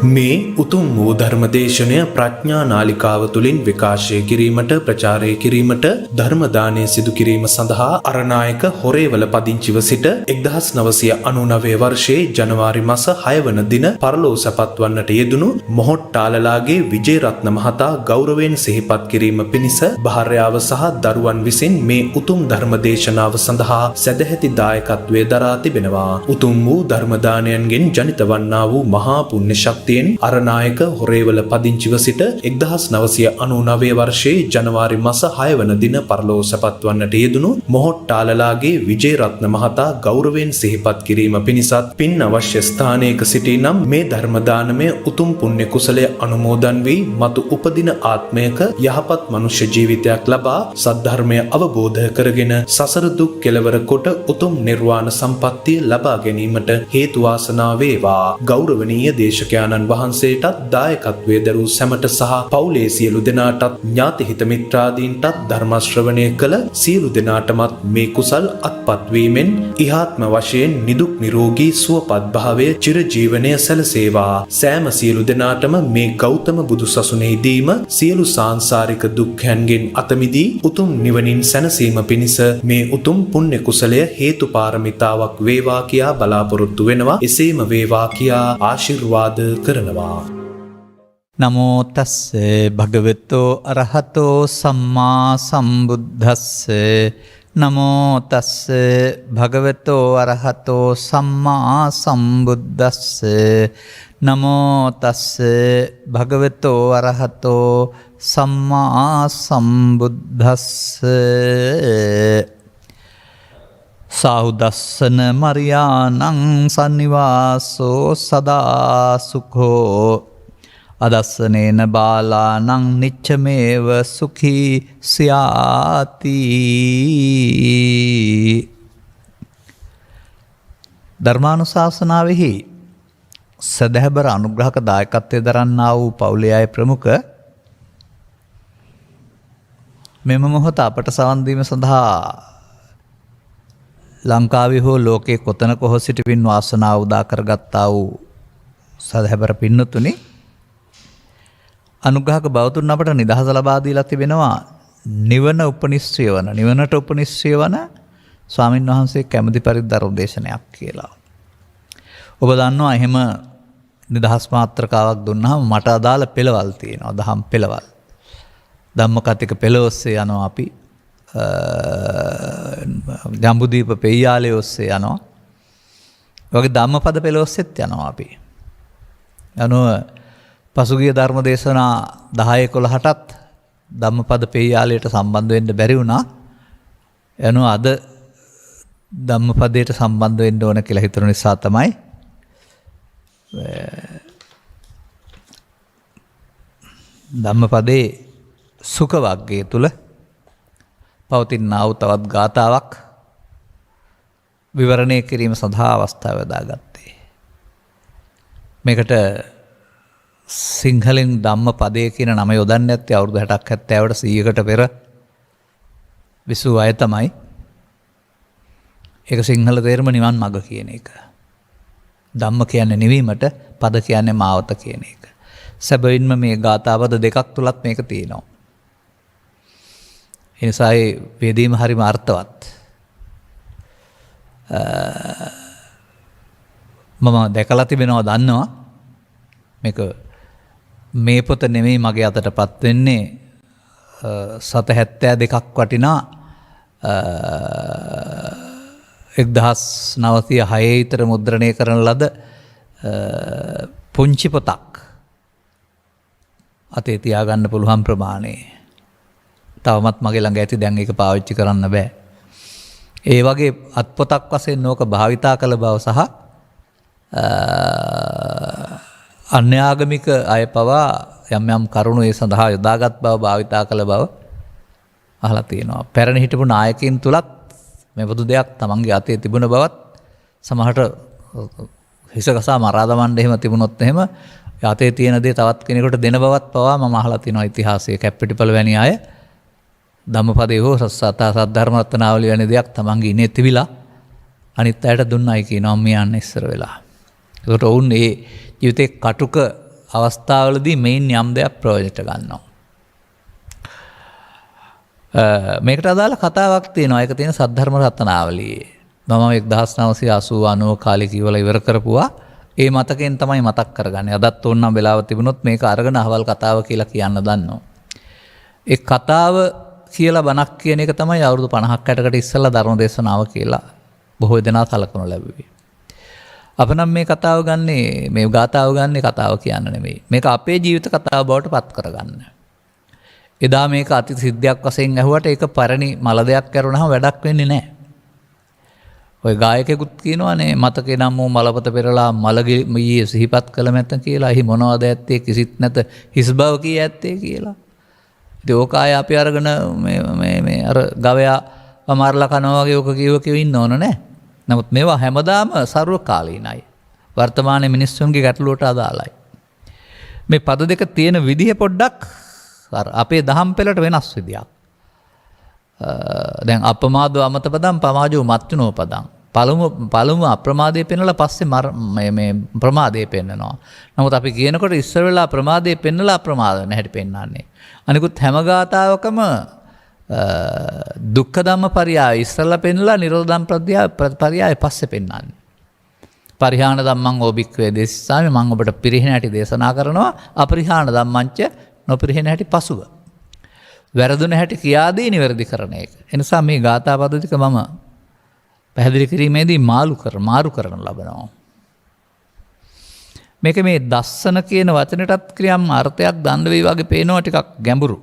මේ උතුම් වූ ධර්මදේශනය ප්‍රඥා නාලිකාව තුළින් විකාශය කිරීමට ප්‍රචාරය කිරීමට ධර්ම දානය සිදු කිරීම සඳහා අරණායක හොරේවල පදිංචිව සිට 1999 වර්ෂයේ ජනවාරි මාස 6 වන දින පරලෝ සැපත් වන්නට යෙදුණු මොහොට්ටාලලාගේ විජේරත්න මහතා ගෞරවයෙන් සිහිපත් කිරීම පිණිස භාර්යාව සහ දරුවන් විසින් මේ උතුම් ධර්මදේශනාව සඳහා සැදැහැති දායකත්වයේ දරා තිබෙනවා. උතුම් වූ ධර්ම දානයන්ගෙන් ජනිත වන්නා වූ මහා පුණ්‍ය ශක්තියෙන් අරණායක හොරේවල පදිංචිව සිට 1999 වර්ෂයේ ජනවාරි මාස 6 වන දින පරලෝ සැපත් වන්නට යෙදුණු මොහොට්ටාලලාගේ විජේරත්න මහතා ගෞරවයෙන් සිහිපත් කිරීම පිණිසත් පින් අවශ්‍ය ස්ථානයක සිටී නම් මේ ධර්ම දානමය උතුම් පුණ්‍ය කුසලය අනුමෝදන් වී මතු උපදින ආත්මයක යහපත් මනුෂ්‍ය ජීවිතයක් ලබා සද්ධර්මය අවබෝධ කරගෙන සසර දුක් කෙලවර කොට උතුම් නිර්වාණ සම්පත්තිය ලබා ගැනීමට හේතු වාසනා වේවා. ගෞරවනීය දේශකයාණන් වහන්සේටත් දායකත්වයේ දරූ සැමට සහ පවුලේ සියලු දෙනාටත් ඥාති හිත මිත්‍රාදීන්ටත් ධර්ම ශ්‍රවණය කළ සියලු දෙනාටමත් මේ කුසල් අත්පත් වීමෙන් ඉහාත්ම වශයෙන් නිදුක් නිරෝගී සුවපත් භාවය චිරජීවනය සැලසේවා. සෑම සියලු දෙනාටම මේ ගෞතම බුදු සසුනේදීම සියලු සාංසාරික දුක්ඛයන්ගෙන් අත මිදී උතුම් නිවනින් සැනසීම පිණිස මේ උතුම් පුණ්‍ය කුසලය හේතු පාරමිතාවක් වේවා කියා බලාපොරොත්තු වෙනවා. එසේම වේවා කියා ආශිර්වාද කරනවා. නමෝ තස්සේ භගවතෝ අරහතෝ සම්මා සම්බුද්දස්සේ නමෝ තස්සේ භගවතෝ අරහතෝ සම්මා සම්බුද්දස්සේ නමෝ තස්සේ භගවතෝ අරහතෝ සම්මා සම්බුද්දස්සේ සාහුදස්සන මරියානං සන්නිවාසෝ සදා සුඛෝ අදස්සනේන බාලානං නිච්චමේව සුඛී ස්යාති. ධර්මානුශාසනාවෙහි සදහැබර අනුග්‍රහක දායකත්වයේ දරන්නා වූ පවුලේ අය ප්‍රමුඛ මෙම මොහොත අපට සවන් දීම සඳහා ලංකාවේ හෝ ලෝකයේ කොතනක හෝ සිටින වාසනාව උදා කරගත්තා වූ සදහැබර පින්නතුනි, අනුග්‍රහක බවතුන් අපට නිදහස ලබා දීලා තිබෙනවා. නිවන උපනිශ්‍රය වන නිවනට උපනිශ්‍රය වන ස්වාමින් වහන්සේ කැමැති පරිදි ධර්ම දේශනයක් කියලා. ඔබ දන්නවා එහෙම නිදහස් මාත්‍රකාවක් දුන්නාම මට අදාළ පෙළවල් තියෙනවා. දහම් පෙළවල්. ධම්මකතික පෙළ ඔස්සේ යනවා අපි. ජම්බුදීප පෙయ్యాලේ ඔස්සේ යනවා. වගේ ධම්මපද පෙළ ඔස්සේත් යනවා අපි. පසුගිය ධර්ම දේශනා 10-11ටත් ධම්මපද පෙయ్యాලයට සම්බන්ධ වෙන්න බැරි වුණා. අද ධම්මපදයට සම්බන්ධ වෙන්න ඕන කියලා හිතන නිසා තමයි ධම්මපදේ සුඛ වර්ගය තුල පවතිනා වූ තවත් ගාථාවක් විවරණය කිරීම සඳහා අවස්ථාව යොදාගත්තේ. මේකට සිංහලෙන් ධම්මපදය කියන නම යොදන්නේ නැත්තේ අවුරුදු 60ක් 70කට 100කට පෙර විසූ අය තමයි. ඒක සිංහල තේරුම නිවන් මඟ කියන එක. ධම්ම කියන්නේ නිවීමට, පද කියන්නේ මාවත කියන එක. සැබවින්ම මේ ගාථාපද දෙකක් තුලත් මේක තියෙනවා. ඒ නිසා ඒ වේදීම හරිම අර්ථවත්. මම දැකලා තිබෙනවා, දන්නවා. මේක මේ පොත නෙමෙයි මගේ අතටපත් වෙන්නේ. 772ක් වටිනා 1906 විතර මුද්‍රණය කරන ලද පුංචි පොතක්. අතේ තියාගන්න පුළුවන් ප්‍රමාණය. තවමත් මගේ ළඟ ඇති, දැන් ඒක පාවිච්චි කරන්න බෑ. ඒ වගේ අත්පොතක් වශයෙන් ඕක භාවිතා කළ බව සහ අන්‍යාගමික අය පවා යම් යම් කරුණු ඒ සඳහා යොදාගත් බව, භාවිතා කළ බව අහලා තියෙනවා. පැරණි හිටපු නායකයින් තුලත් මෙබඳු දෙයක් තමන්ගේ අතේ තිබුණ බවත්, සමහරට හිස ගසා මරා දමන්න එහෙම තිබුණොත් එහෙම අතේ තියෙන දේ තවත් කෙනෙකුට දෙන බවත් පවා මම අහලා තියෙනවා. ඉතිහාසයේ කැප්පිටිපල වැනි අය ධම්මපදේ හෝ සද්ධර්ම රත්නාවලිය වැනි දෙයක් තමන්ගේ ඉනේ තිබිලා අනිත් අයට දුන්නයි කියනවා මේ යන්න ඉස්සර වෙලා. ඒකට ඔවුන් ඒ ජීවිතේ කටුක අවස්ථාවලදී මෙයින් යම් දෙයක් ප්‍රයෝජනට ගන්නවා. මේකට අදාළ කතාවක් තියෙනවා. ඒක තියෙන සද්ධර්ම රත්නාවලියේ. මම 1980 කාලේ කියවලා ඉවර කරපුවා. ඒ මතකයෙන් තමයි මතක් කරගන්නේ. අදත් ඕනනම් වෙලාව තිබුණොත් මේක අරගෙන අහවල් කතාව කියලා කියන්න දන්නවා. ඒ කතාව කියලා බණක් කියන එක තමයි අවුරුදු 50ක් 60කට ඉස්සෙල්ලා ධර්ම දේශනාව කියලා බොහෝ දෙනා සලකනු ලැබුවේ. අප නම් මේ කතාව ගන්නේ මේ ගාතාව ගන්නේ කතාව කියන්න නෙමෙයි. මේක අපේ ජීවිත කතාව බවට පත් කරගන්න. එදා මේක අති සිද්ධියක් වශයෙන් ඇහුවට ඒක පරණි මල දෙයක් කරුණාම වැඩක් වෙන්නේ නැහැ. ඔය ගායකයෙකුත් කියනවානේ මතකේ නම් වූ මලපත පෙරලා මලගියේ සිහිපත් කළ මැත කියලා. එහි මොනවද ඇත්තේ කිසිත් නැත හිස් බව කී ඇත්තේ කියලා. ඉතින් ඕක ආය අපි අරගෙන මේ අර ගවයා අමාරලා කනවා වගේ ඕක කියව ඉන්න ඕන නෑ. නමුත් මේවා හැමදාම සර්වකාලීනයි. වර්තමානයේ මිනිස්සුන්ගේ ගැටලුවට අදාළයි. මේ පද දෙක තියෙන විදිහ පොඩ්ඩක් අපේ දහම් පෙළට වෙනස් විදියක්. දැන් අපමාදෝ අමත පදම් පමාජෝ මත්තුනෝ පදම්. පළමු අප්‍රමාදය පෙන්නලා පස්සේ මේ ප්‍රමාදය පෙන්නනවා. නමුත් අපි කියනකොට ඉස්සර වෙලා ප්‍රමාදය පෙන්නලා අප්‍රමාද නැහැටි පෙන්වන්නේ. අනිකුත් හැම ගාතාවකම දුක්ඛ ධම්ම පරියාය ඉස්සරලා පෙන්නලා නිරෝධ ධම්ම පරියාය පස්සේ පෙන්වන්නේ. පරිහාන ධම්මං ඕබික්වේ දේශාමි මම ඔබට පිරිහෙන හැටි දේශනා කරනවා. අපරිහාන ධම්මංච නොපිරිහෙන හැටි පසුව. වැරදුන හැටි කියා දී නිවැරදි කරන එක. එනිසා මේ ගාථා පද ටික මම පැහැදිලි කිරීමේදී මාරු කරන ලබනවා. මේක මේ දස්සන කියන වචනයටත් ක්‍රියාම් අර්ථයක් දණ්ඩ වේ වගේ පේනවා ටිකක් ගැඹුරු.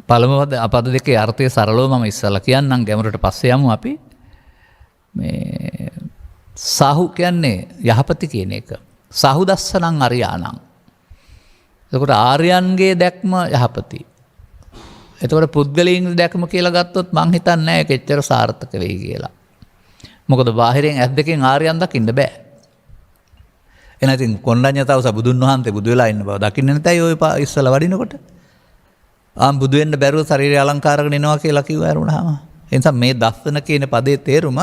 පළමු පද දෙකේ අර්ථය සරලව මම ඉස්සලා කියන්නම් ගැඹුරට පස්සේ යමු අපි. මේ සාහු කියන්නේ යහපති කියන එක. සාහු දස්සනං අරියාණං. එතකොට ආර්යයන්ගේ දැක්ම යහපති. එතකොට පුද්ගලයන්ගේ දැක්ම කියලා ගත්තොත් මං හිතන්නේ නැහැ ඒක එච්චර සාර්ථක වෙයි කියලා. මොකද බාහිරෙන් ඇස් දෙකෙන් ආර්යයන් දකින්න බෑ. එහෙනම් ඉතින් කොණ්ඩඤ්ඤතවස බුදුන් වහන්සේ බුදු වෙලා ඉන්න බව දකින්නේ නැතයි ඔය ඉස්සලා වඩිනකොට. බුදු වෙන්න බැරුව ශරීරය අලංකාර කරගෙන එනවා කියලා කිව්ව ඇරුණාම. ඒ නිසා මේ දස්සන කියන පදේ තේරුම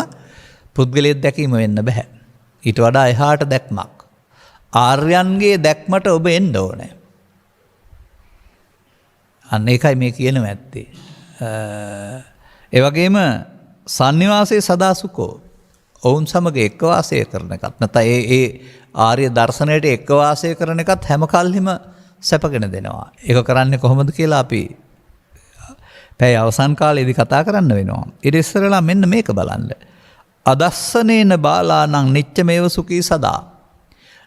පුද්ගලයෙක් දැකීම වෙන්න බෑ. ඊට වඩා එහාට දැක්මක්. ආර්යයන්ගේ දැක්මට ඔබ එන්න ඕනේ. අන්න ඒකයි මේ කියනව ඇත්තේ. ඒ වගේම සන්නිවාසයේ සදාසුකෝ ඔවුන් සමග එක්ව වාසය කරන එකත් නැත්නම් ඒ ආර්ය දර්ශනයට එක්ව වාසය කරන එකත් හැම කල්හිම සැපගෙන දෙනවා. ඒක කරන්නේ කොහොමද කියලා අපි පැය අවසන් කාලේදී කතා කරන්න වෙනවා. ඊට ඉස්සරලා මෙන්න මේක බලන්න. අදස්සනේන බාලානං නිච්චමේව සුඛී සදා.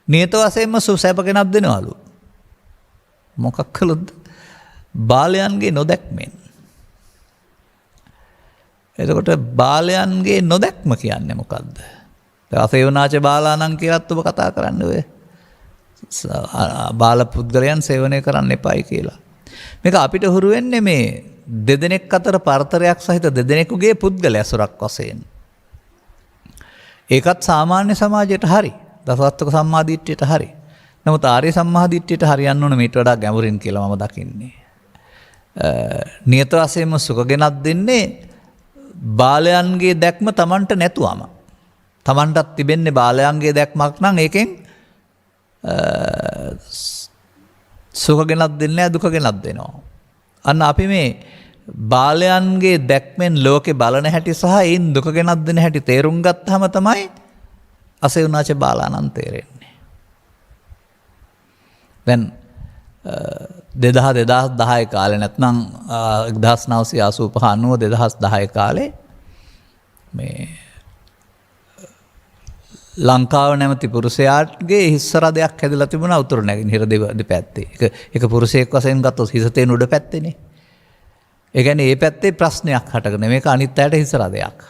නියත වශයෙන්ම සැපගෙනක් දෙනවලු. මොකක් කළොත්ද? බාලයන්ගේ නොදැක්මෙන්. එතකොට බාලයන්ගේ නොදැක්ම කියන්නේ මොකක්ද? අසේවනාච බාලානං කියලාත් ඔබ කතා කරන්න ඔය. බාල පුද්ගලයන් සේවනය කරන්න එපායි කියලා. මේක අපිට හුරු වෙන්නේ මේ දෙදෙනෙක් අතර පරතරයක් සහිත දෙදෙනෙකුගේ පුද්ගල ඇසුරක් වශයෙන්. ඒකත් සාමාන්‍ය සමාජයට හරි. දසවස්තුක සම්මාදිට්ඨියට හරි. නමුත් ආර්ය සම්මාදිට්ඨියට හරියන්න ඕන මීට වඩා ගැඹුරින් කියලා මම දකින්නේ. නියත වශයෙන්ම සුඛ ගෙනත් දෙන්නේ බාලයන්ගේ දැක්ම Tamanට නැතුවම. Tamanටත් තිබෙන්නේ බාලයන්ගේ දැක්මක් නම් ඒකෙන් සුඛ ගෙනත් දෙන්නේ දුක ගෙනත් දෙනවා. අන්න අපි මේ බාලයන්ගේ දැක්මෙන් ලෝකේ බලන හැටි සහ ඒන් දුක ගෙනත් දෙන හැටි තේරුම් ගත්තාම තමයි අසේවනාච බාලානන් තේරෙන්නේ. දැන් 2010 කාලේ නැත්නම් 1985 90 2010 කාලේ මේ ලංකාව නැමැති පුරුෂයාගේ හිස්සරදයක් හැදලා තිබුණා උතුරු නැගෙනහිර දෙපැත්තේ. ඒක පුරුෂයෙක් වශයෙන් ගත්තොත් හිස තේන උඩ පැත්තේනේ. ඒ කියන්නේ මේ පැත්තේ ප්‍රශ්නයක් හටගෙන මේක අනිත් අයට හිස්සරදයක්.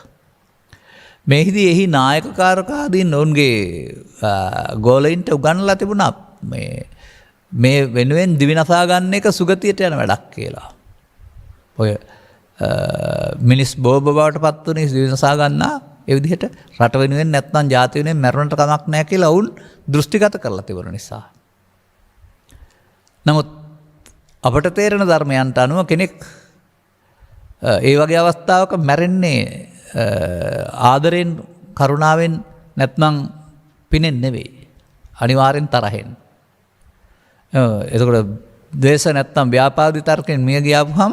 මේහිදී එහි නායකකාරකාදීන් ඔවුන්ගේ ගෝලයින්ට උගන්වලා තිබුණා මේ වෙනුවෙන් දිවිනසා ගන්න එක සුගතියට යන වැඩක් කියලා. ඔය මිනිස් බෝබ බවට පත් වුණේ දිවිනසා ගන්නා ඒ විදිහට රට වෙනුවෙන් නැත්නම් ජාති වෙනුවෙන් මැරුණට කමක් නැහැ කියලා වුන් දෘෂ්ටිගත කරලා තිබුණ නිසා. නමුත් අපට තේරෙන ධර්මයන්ට අනුව කෙනෙක් ඒ වගේ අවස්ථාවක මැරෙන්නේ ආදරෙන් කරුණාවෙන් නැත්නම් පිනෙන් නෙවෙයි. අනිවාර්යෙන් තරහෙන්. එතකොට ද්වේෂ නැත්තම් ව්‍යාපාද විතර්කයෙන් මිය ගියාම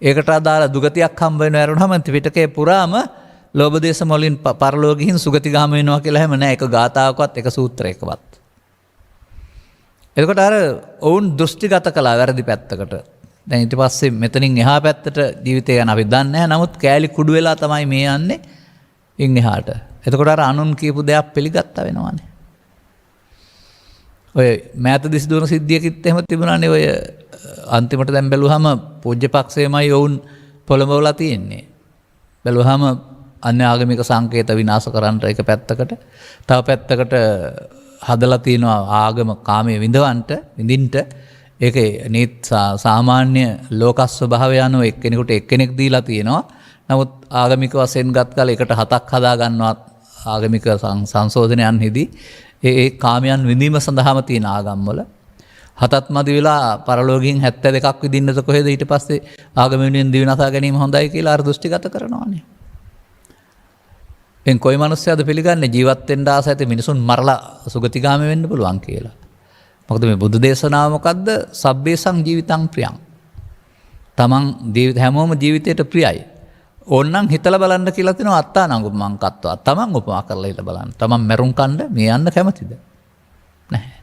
ඒකට අදාළ දුගතියක් හම්බ වෙනවා ඇරුණාම ත්‍රිපිටකයේ පුරාම ලෝභ දේශ මොලින් පරලෝක ගිහින් සුගතිගාම වෙනවා කියලා හැම නෑ. එක ගාථාවකවත් එක සූත්‍රයකවත්. එතකොට අර ඔවුන් දෘෂ්ටිගත කළා වැරදි පැත්තකට. දැන් ඊට පස්සේ මෙතනින් එහා පැත්තට ජීවිතය ගැන අපි දන්නේ නැහැ. නමුත් කෑලි කුඩු වෙලා තමයි මේ යන්නේ ඉන් එහාට. එතකොට අර අනුන් කියපු දෙයක් පිළිගත්තා වෙනවානේ. ඔය මෑත දිස් දුවන සිද්ධියකිත් එහෙම තිබුණානේ. ඔය අන්තිමට දැන් බැලුවාම පූජ්‍ය පක්ෂයමයි ඔවුන් පොළඹවලා තියෙන්නේ. බැලුවාම අන්‍ය ආගමික සංකේත විනාශ කරන්න එක පැත්තකට, තව පැත්තකට හදලා තියෙනවා ආගම කාමයේ විඳින්නට. ඒකේ නීත් සාමාන්‍ය ලෝක ස්වභාවය අනුව එක්කෙනෙකුට එක්කෙනෙක් දීලා තියෙනවා. නමුත් ආගමික වශයෙන් ගත් කල එකට 7ක් හදා ගන්නවා ආගමික සංශෝධනයන්හිදී. ඒ කාමයන් විඳීම සඳහාම තියෙන ආගම්වල 7ත් මදි වෙලා පරලෝකයෙන් 72ක් විඳින්නද කොහෙද ඊට පස්සේ ආගම වෙනුවෙන් දිවිනසා ගැනීම හොඳයි කියලා අර දෘෂ්ටිගත කරනවානේ. එන් කොයි මිනිස්සයාද පිළිගන්නේ ජීවත් වෙන්න ආස ඇති මිනිසුන් මරලා සුගතිගාමී වෙන්න පුළුවන් කියලා. මොකද මේ බුදු දේශනාව මොකද්ද? සබ්බේසං ජීවිතං ප්‍රියං. තමන් හැමෝම ජීවිතයට ප්‍රියයි. ඕන්නම් හිතලා බලන්න කියලා තියෙනවා අත්තානං උපමං කත්වා. තමන් උපමා කරලා හිතලා බලන්න. තමන් මරුන් කණ්ඩ මේ යන්න කැමතිද? නැහැ.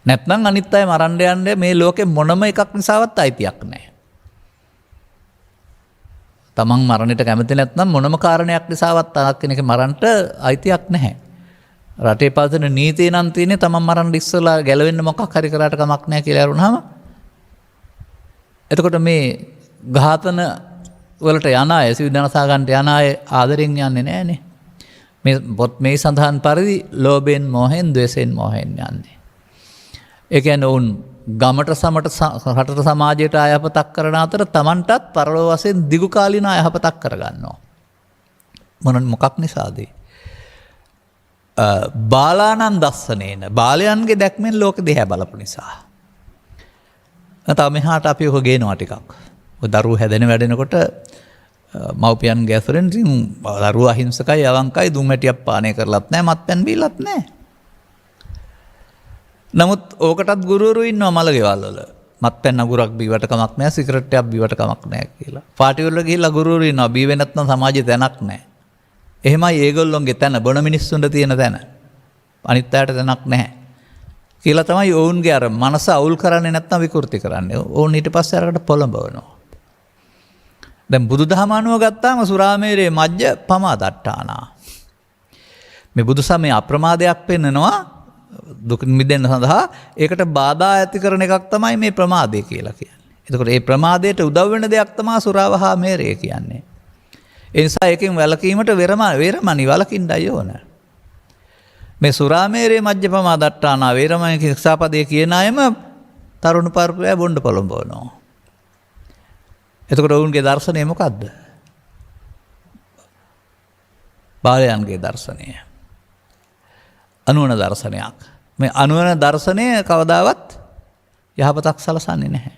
නැත්නම් අනිත් අය මරන්න යන්නේ මේ ලෝකේ මොනම එකක් නිසාවත් අයිතියක් නැහැ. තමන් මරණයට කැමති නැත්නම් මොනම කාරණයක් නිසාවත් තවත් කෙනෙක් මරන්නට අයිතියක් නැහැ. රටේ පවතින නීතිය නම් තියෙන්නේ තමන් මරන්න ඉස්සලා ගැලවෙන්න මොකක් හරි කරාට කමක් නැහැ කියලා අරුණාම. එතකොට මේ ඝාතන වලට යන අය සිවිදනසා ගන්නට යන අය ආදරෙන් යන්නේ නැහනේ. මේ සඳහන් පරිදි ලෝභයෙන් මෝහෙන් ද්වේෂයෙන් මෝහෙන් යන්නේ. ඒ කියන්නේ ඔවුන් ගමට සමට රටට සමාජයට අයහපතක් කරන අතර තමන්ටත් පරලෝ වශයෙන් දිගු කාලින අයහපතක් කරගන්නවා. මොකක් නිසාද? බාලානන් දස්සනේන බාලයන්ගේ දැක්මෙන් ලෝක දිහා බලපු නිසා. තව මෙහාට අපි ඔක ගේනවා ටිකක්. ඔය දරුවෝ හැදෙන වැඩෙනකොට මව්පියන්ගේ ඇසුරෙන් දරුවෝ අහිංසකයි අවංකයි දුම් හැටියක් පානය කරලත් නැහැ මත්පැන් බීලත් නැහැ. නමුත් ඕකටත් ගුරුවරු ඉන්නවා මල ගෙවල් වල. මත්පැන් අගුරක් බීවට කමක් නැහැ, සිගරට් එකක් බීවට කමක් නැහැ කියලා. පාටි වල ගිහිල්ලා ගුරුවරු ඉන්නවා බීවෙ නැත්නම් සමාජයේ තැනක් නැහැ. එහෙමයි ඒගොල්ලොන්ගේ තැන බොන මිනිස්සුන්ට තියෙන තැන. අනිත් අයට තැනක් නැහැ. කියලා තමයි ඔවුන්ගේ අර මනස අවුල් කරන්නේ නැත්නම් විකෘති කරන්නේ. ඕන් ඊට පස්සේ අරකට පොළඹවනවා. දැන් බුදුදහම අනුව ගත්තාම සුරාමේරේ මජ්ජ පමාදට්ඨානා. මේ බුදුසමය අප්‍රමාදයක් පෙන්නනවා දුක මිදෙන්න සඳහා. ඒකට බාධා ඇති කරන එකක් තමයි මේ ප්‍රමාදය කියලා කියන්නේ. එතකොට මේ ප්‍රමාදයට උදව් වෙන දෙයක් තමයි සුරාවහා මේරේ කියන්නේ. ඒ නිසා එකෙන් වැළකීමට වේරමණී වළකින්නයි ඕන. මේ සුරාමේරේ මජ්ජ පමාදට්ඨානා වේරමණී ශික්ෂාපදයේ කියන අයම තරුණ පරපුරය බොණ්ඩ පොළඹවනවා. එතකොට ඔවුන්ගේ දර්ශනය මොකද්ද? බාලයන්ගේ දර්ශනය. අනුවන දර්ශනයක්. මේ අනුවන දර්ශනය කවදාවත් යහපතක් සලසන්නේ නැහැ.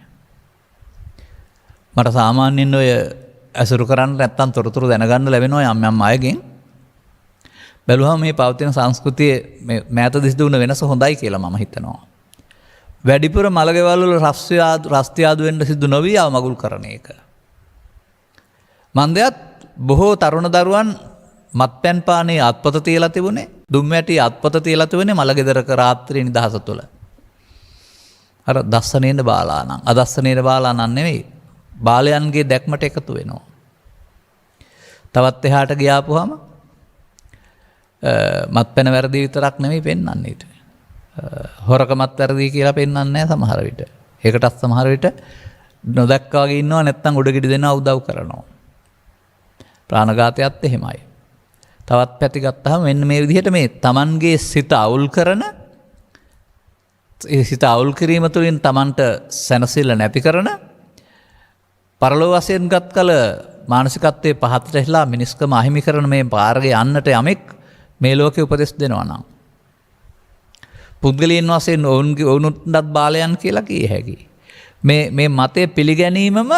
මට සාමාන්‍යයෙන් ඔය ඇසුරු කරන්න නැත්තම් තොරතුරු දැනගන්න ලැබෙනවා යම් අයගෙන්. බැලුවම මේ පවතින සංස්කෘතියේ මේ මෑත දිස් දුන වෙනස හොඳයි කියලා මම හිතනවා. වැඩිපුර මලගෙවල් වල රස්තියාදු වෙන්න සිදු නොවි අවමගුල් කරන එක. මන්දයත් බොහෝ තරුණ දරුවන් මත්පැන් පානේ අත්පොත තියලා තිබුණේ, දුම් වැටි අත්පොත තියලා තිබුණේ මලගෙදරක රාත්‍රී නිදහස තුළ. අර දස්සනේන බාලානම් අදස්සනේන බාලානම් නෙවෙයි, බාලයන්ගේ දැක්මට එකතු වෙනවා. තවත් එහාට ගියාපුවාම මත්පැන වැරදි විතරක් නෙවෙයි පෙන්වන්නේ ඊට. හොරකමත් වැරදි කියලා පෙන්වන්නේ නැහැ සමහර විට. ඒකටත් සමහර විට නොදැක්කා වගේ ඉන්නවා නැත්නම් උඩගෙඩි දෙනවා උදව් කරනවා. ප්‍රාණඝාතයත් එහෙමයි. තවත් පැති ගත්තාම මෙන්න මේ විදිහට මේ Tamanගේ සිත අවුල් කරන, ඒ සිත අවුල් කිරීම තුළින් Tamanට සැනසෙල්ල නැති කරන, පරලෝ වශයෙන් ගත් කල මානසිකත්වයේ පහතට ඇහිලා මිනිස්කම අහිමි කරන මේ පාරේ යන්නට යමෙක් මේ ලෝකේ උපදෙස් දෙනවා නම් පුද්ගලයන් වශයෙන් ඔවුන්ටත් බාලයන් කියලා කිය හැකියි. මේ මතයේ පිළිගැනීමම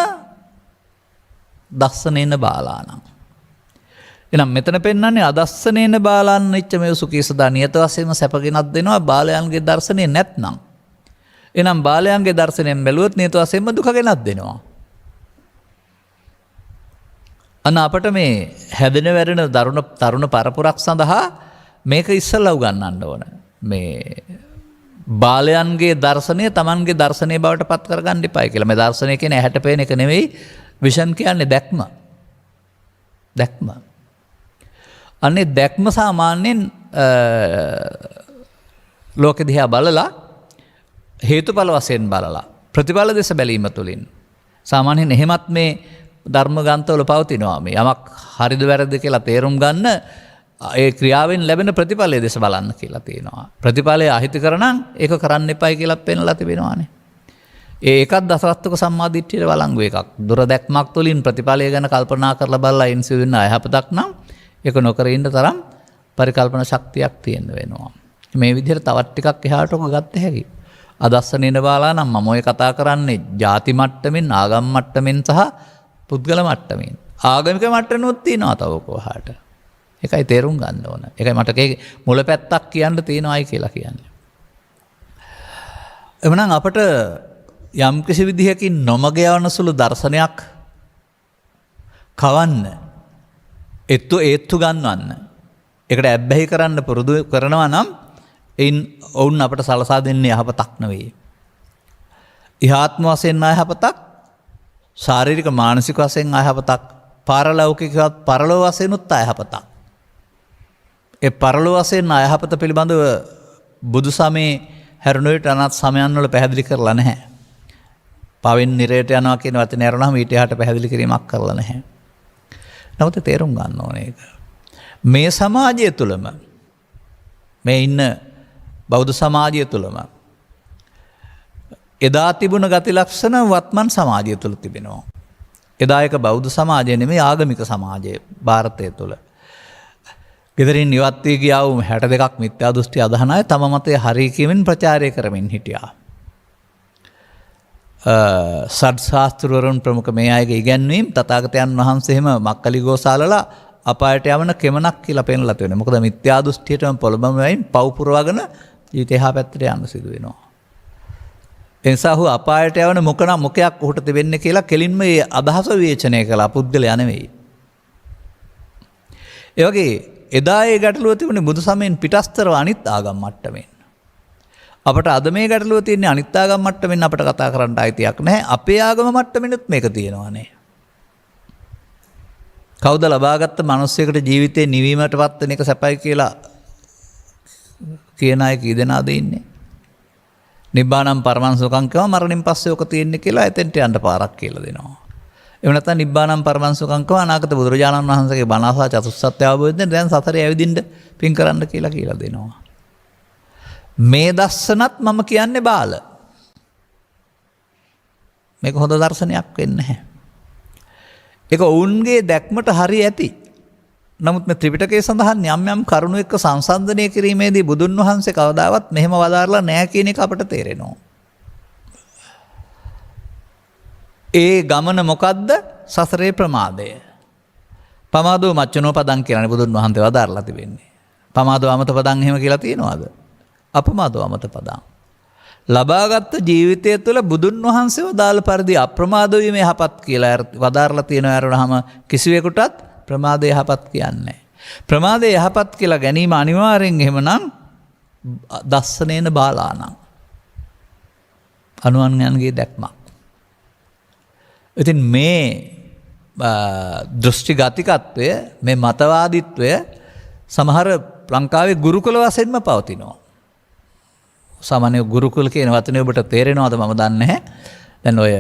දස්සනේන බාලානම්. එනම් මෙතන පෙන්වන්නේ අදස්සනේන බාලන්න ඉච්ඡමේ සුඛී සදා නියත වශයෙන්ම සැපගෙනත් දෙනවා බාලයන්ගේ දර්ශනේ නැත්නම්. එනම් බාලයන්ගේ දර්ශනයෙන් බැලුවොත් නියත වශයෙන්ම දුක ගෙනත් දෙනවා. අන්න අපට මේ හැදෙන වැඩෙන තරුණ පරපුරක් සඳහා මේක ඉස්සෙල්ලා උගන්වන්න ඕන. මේ බාලයන්ගේ දර්ශනය තමන්ගේ දර්ශනය බවට පත් කරගන්න එපායි කියලා. මේ දර්ශනය කියන්නේ ඇහැට පේන එක නෙවෙයි. විෂන් කියන්නේ දැක්ම. දැක්ම. අනේ දැක්ම සාමාන්‍යයෙන් ලෝක දිහා බලලා හේතුඵල වශයෙන් බලලා ප්‍රතිඵල දෙස බැලීම තුළින් සාමාන්‍යයෙන් එහෙමත් මේ ධර්ම ග්‍රන්ථවල පවතිනවා. මේ යමක් හරිද වැරදිද කියලා තේරුම් ගන්න ඒ ක්‍රියාවෙන් ලැබෙන ප්‍රතිඵලය දෙස බලන්න කියලා තියෙනවා. ප්‍රතිඵලය අහිතකර නම් ඒක කරන්න එපයි කියලා පෙන්වලා තිබෙනවානේ. ඒකත් දසවස්තුක සම්මාදිට්ඨියට වළංගු එකක්. දුර දැක්මක් තුළින් ප්‍රතිඵලය ගැන කල්පනා කරලා බලලා ඉන්සු වෙන අයහපතක් නම් ඒක නොකර ඉන්න තරම් පරිකල්පන ශක්තියක් තියෙන්න වෙනවා. මේ විදිහට තවත් ටිකක් එහාට ඔක ගත්ත හැකි. අදස්සනේන බාලා නම් මම ඔය කතා කරන්නේ ಜಾති මට්ටමින්, ආගම් මට්ටමින් සහ පුද්ගල මට්ටමින්. ආගමික මට්ටමනොත් තියෙනවා තව කොහාට. ඒකයි තේරුම් ගන්න ඕන. ඒකයි මට මුල පැත්තක් කියන්න තියෙනවායි කියලා කියන්නේ. එමනම් අපට යම් කිසි විදිහකින් නොමග යවන සුළු දර්ශනයක් කවන්න, ඒත්තු ගන්නවන්න, ඒකට ඇබ්බැහි කරන්න පුරුදු කරනවා නම් එයින් ඔවුන් අපට සලසා දෙන්නේ යහපතක් නෙවෙයි. ඉහාත්ම වශයෙන් අයහපතක්, ශාරීරික මානසික වශයෙන් අයහපතක්, පාරලෞකිකවත් පරලෝ වශයෙන්ුත් අයහපතක්. ඒ පරලෝ වශයෙන් අයහපත පිළිබඳව බුදු සමයේ හැරුණු විට අනාත් සමයන් වල පැහැදිලි කරලා නැහැ. පවෙන් නිරයට යනවා කියන වචනේ අරනහම ඊට එහාට පැහැදිලි කිරීමක් කරලා නැහැ. නමුත් තේරුම් ගන්න ඕනේ ඒක. මේ සමාජය තුළම මේ ඉන්න බෞද්ධ සමාජය තුළම එදා තිබුණ ගති ලක්ෂණ වත්මන් සමාජය තුළ තිබෙනවා. එදා එක බෞද්ධ සමාජය නෙමෙයි ආගමික සමාජය ಭಾರತය තුළ. ගෙදරින් ඉවත් වී ගියා වූ 62ක් මිත්‍යා දෘෂ්ටි අදහන අය තම මතය හරි කියමින් ප්‍රචාරය කරමින් හිටියා. සඩ්ශාස්ත්‍රවරුන් ප්‍රමුඛ මේ අයගේ ඉගැන්වීම් තථාගතයන් වහන්සේම මක්කලි ගෝසාලලා අපායට යවන කෙමනක් කියලා පෙන්ලා තියෙනවා. මොකද මිත්‍යා දෘෂ්ටියටම පොළඹම වෙයින් පව් පුරවගෙන ජීවිතය එහා පැත්තට යන්න සිදු වෙනවා. ඒ නිසා ඔහු අපායට යවන මොකයක් ඔහුට තිබෙන්නේ කියලා කෙලින්ම මේ අදහස විවේචනය කළා, පුද්ගලයා නෙවෙයි. ඒ වගේ එදා ඒ ගැටලුව තිබුණේ බුදු සමයෙන් පිටස්තරව අනිත් ආගම් මට්ටමින්. අපට අද මේ ගැටලුව තියෙන්නේ අනිත් ආගම් මට්ටමින් අපට කතා කරන්න අයිතියක් නැහැ. අපේ ආගම මට්ටමිනුත් මේක තියෙනවානේ. කවුද ලබාගත්ත මිනිස්සෙකුට ජීවිතේ නිවීමටපත් වෙන එක සැපයි කියලා කියන අය කී දෙනාද ඉන්නේ? නිබ්බානම් පරමං සුඛං කියව මරණින් පස්සේ ඔක තියෙන්නේ කියලා එතෙන්ට යන්න පාරක් කියලා දෙනවා. එහෙම නැත්නම් නිබ්බානම් පරමං සුඛං කියව අනාගත බුදුරජාණන් වහන්සේගේ බණ අසා චතුස්සත්‍ය අවබෝධයෙන් දැන් සතරේ ඇවිදින්න පින් කරන්න කියලා දෙනවා. මේ දස්සනත් මම කියන්නේ බාල. මේක හොඳ දර්ශනයක් වෙන්නේ නැහැ. ඒක ඔවුන්ගේ දැක්මට හරි ඇති. නමුත් මේ ත්‍රිපිටකයේ සඳහන් යම් කරුණු එක්ක සංසන්දනය කිරීමේදී බුදුන් වහන්සේ කවදාවත් මෙහෙම වදාරලා නැහැ කියන එක අපට තේරෙනවා. ඒ ගමන මොකද්ද? සසරේ ප්‍රමාදය. පමාදෝ මච්චනෝ පදං කියලානේ බුදුන් වහන්සේ වදාරලා තිබෙන්නේ. පමාදෝ අමත පදං එහෙම කියලා තියෙනවද? අපමාදෝ අමත පදං. ලබාගත් ජීවිතය තුළ බුදුන් වහන්සේ වදාළ පරිදි අප්‍රමාද වීම යහපත් කියලා වදාරලා තියෙනවා. අරනහම කිසිවෙකුටත් ප්‍රමාදය යහපත් කියන්නේ. ප්‍රමාදය යහපත් කියලා ගැනීම අනිවාර්යෙන් එහෙමනම් දස්සනේන බාලානම් අනුන්යන්ගේ දැක්මක්. ඉතින් මේ දෘෂ්ටි ගතිකත්වය, මේ මතවාදීත්වය සමහර ලංකාවේ ගුරුකුල වශයෙන්ම පවතිනවා. සාමාන්‍ය ගුරුකුල කියන වචනේ ඔබට තේරෙනවද මම දන්නේ නැහැ. දැන් ඔය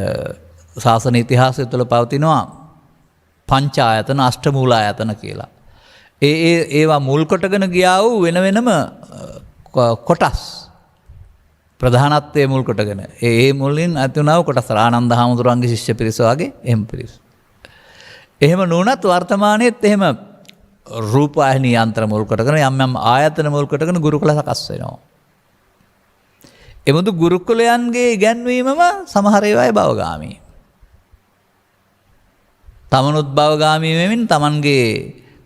ශාසන ඉතිහාසය තුළ පවතිනවා පංචායතන, අෂ්ටමූලායතන කියලා. ඒවා මුල් කොටගෙන ගියා වූ වෙන වෙනම කොටස්. ප්‍රධානත්වයේ මුල් කොටගෙන. ඒ මුලින් ඇති වුණා වූ කොටස් ආනන්ද හාමුදුරන්ගේ ශිෂ්‍ය පිරිස වගේ එහෙම පිරිස. එහෙම නුනත් වර්තමානයේත් එහෙම රූපවාහිනී යන්ත්‍ර මුල් කොටගෙන යම් ආයතන මුල් කොටගෙන ගුරුකුල සකස් වෙනවා. එමුදු ගුරුකුලයන්ගේ ඉගැන්වීමම සමහර ඒවායි භවගාමී. තමනුත් භවගාමී වෙමින් තමන්ගේ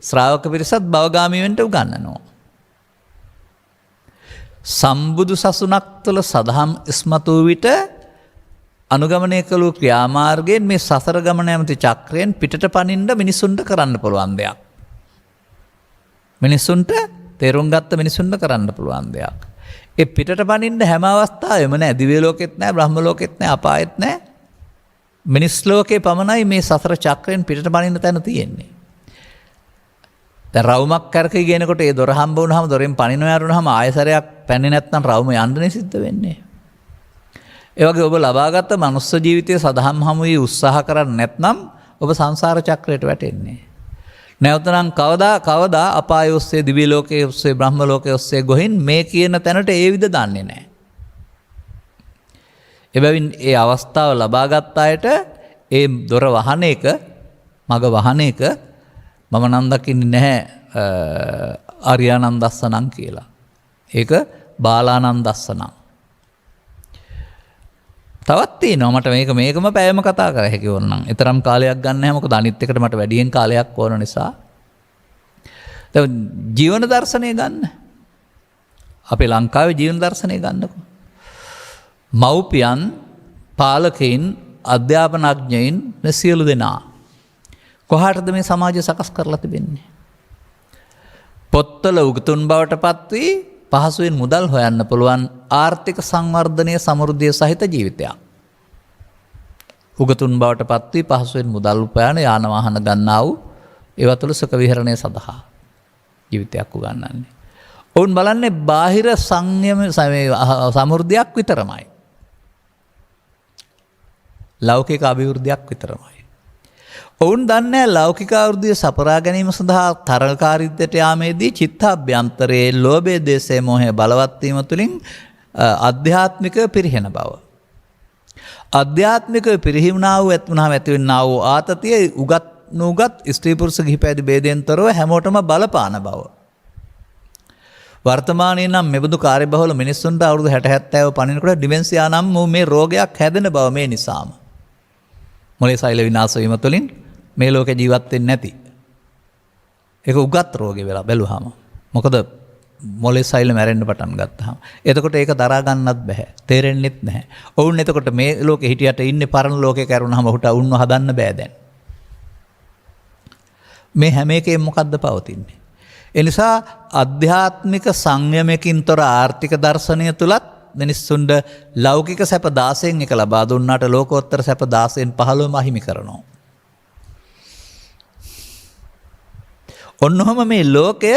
ශ්‍රාවක පිරිසත් භවගාමී වෙන්න උගන්වනවා. සම්බුදු සසුනක් තුළ සදහම් ඉස්මතු වූ විට අනුගමනය කළ ක්‍රියාමාර්ගයෙන් මේ සසර ගමන ඇමති චක්‍රයෙන් පිටට පනින්න මිනිසුන්ට කරන්න පුළුවන් දෙයක්. මිනිසුන්ට තේරුම් ගත්ත මිනිසුන්ට කරන්න පුළුවන් දෙයක්. ඒ පිටට පනින්න හැම අවස්ථාවෙම නෑ දිව්‍ය ලෝකෙත් නෑ බ්‍රහ්ම ලෝකෙත් නෑ අපායෙත් නෑ. මිනිස් ලෝකේ පමණයි මේ සසර චක්‍රයෙන් පිටට පනින්න තැන තියෙන්නේ. දැන් රවුමක් කරකී ගෙනකොට ඒ දොර හම්බ වුණාම දොරෙන් පනිනවා යරුණාම ආයසරයක් පැන්නේ නැත්නම් රවුම යන්නනේ සිද්ධ වෙන්නේ. ඒ වගේ ඔබ ලබාගත් මනුස්ස ජීවිතයේ සදහම් හමු වී උත්සාහ කරන්නේ නැත්නම් ඔබ සංසාර චක්‍රයට වැටෙන්නේ. නැවතනම් කවදා අපාය ඔස්සේ දිව්‍ය ලෝකයේ ඔස්සේ බ්‍රහ්ම ලෝකයේ ඔස්සේ ගොහින් මේ කියන තැනට ඒ විද දන්නේ නැහැ. එබැවින් ඒ අවස්ථාව ලබාගත් අයට ඒ දොර වහන එක මග වහන එක මම නම් දකින්නේ නැහැ ආර්යානන්දස්සනං කියලා. ඒක බාලානන්දස්සනං. තවත් තියෙනවා මට මේකම පැයම කතා කර හැකි වුණනම්. ඊතරම් කාලයක් ගන්න නැහැ මොකද අනිත් එකට මට වැඩියෙන් කාලයක් ඕන නිසා. දැන් ජීවන දර්ශනය ගන්න. අපේ ලංකාවේ ජීවන දර්ශනය ගන්නකො. මව්පියන් පාලකයින් අධ්‍යාපනඥයින් මේ සියලු දෙනා කොහාටද මේ සමාජය සකස් කරලා තිබෙන්නේ? පොත්වල උගතුන් බවට පත් වී පහසුවෙන් මුදල් හොයන්න පුළුවන් ආර්ථික සංවර්ධනය සමෘද්ධිය සහිත ජීවිතයක්. උගතුන් බවට පත් වී පහසුවෙන් මුදල් උපයන යාන වාහන ගන්නා වූ ඒවා තුළ සුඛ විහරණය සඳහා ජීවිතයක් උගන්වන්නේ. ඔවුන් බලන්නේ බාහිර සංයම සමෘද්ධියක් විතරමයි. ලෞකික අභිවෘද්ධියක් විතරමයි. ඔවුන් දන්නේ ලෞකික අභිවෘද්ධිය සපුරා ගැනීම සඳහා තරඟකාරීත්වයට යාමේදී චිත්තාභ්‍යන්තරයේ ලෝභය, දේශය, මොහය බලවත් වීම තුළින් ආධ්‍යාත්මික පිරිහෙන බව. ආධ්‍යාත්මික පිරිහුණා වූ ඇතුණාම ඇතිවෙනා වූ ආතතිය උගත් නුගත් ස්ත්‍රී පුරුෂ ගිහිපැදි ભેදයෙන් තොරව හැමෝටම බලපාන බව. වර්තමානයේ නම් මෙබඳු කාර්යබහුල මිනිස්සුන්ට අවුරුදු 60 70 පණිනකොට ඩිමෙන්සියා නම් මේ රෝගයක් හැදෙන බව මේ නිසාම. මොලේ සෛල විනාශ වීම තුළින් මේ ලෝකේ ජීවත් වෙන්නේ නැති. ඒක උගත් රෝගේ වෙලා බැලුවාම. මොකද මොලේ සෛල මැරෙන්න පටන් ගත්තාම. එතකොට ඒක දරා ගන්නත් බෑ. තේරෙන්නෙත් නැහැ. ඔවුන් එතකොට මේ ලෝකේ හිටියට ඉන්නේ පරණ ලෝකේ කරුණාම ඔහුට උන්ව හදන්න බෑ දැන්. මේ හැම එකෙම මොකද්ද පවතින්නේ? ඒ නිසා අධ්‍යාත්මික සංයමයකින් තොර ආර්ථික දර්ශනය තුලත් මිනිස්සුන්ට ලෞකික සැප 16න් එක ලබා දුන්නාට ලෝකෝත්තර සැප 16න් 15ම අහිමි කරනවා. ඔන්නෝම මේ ලෝකය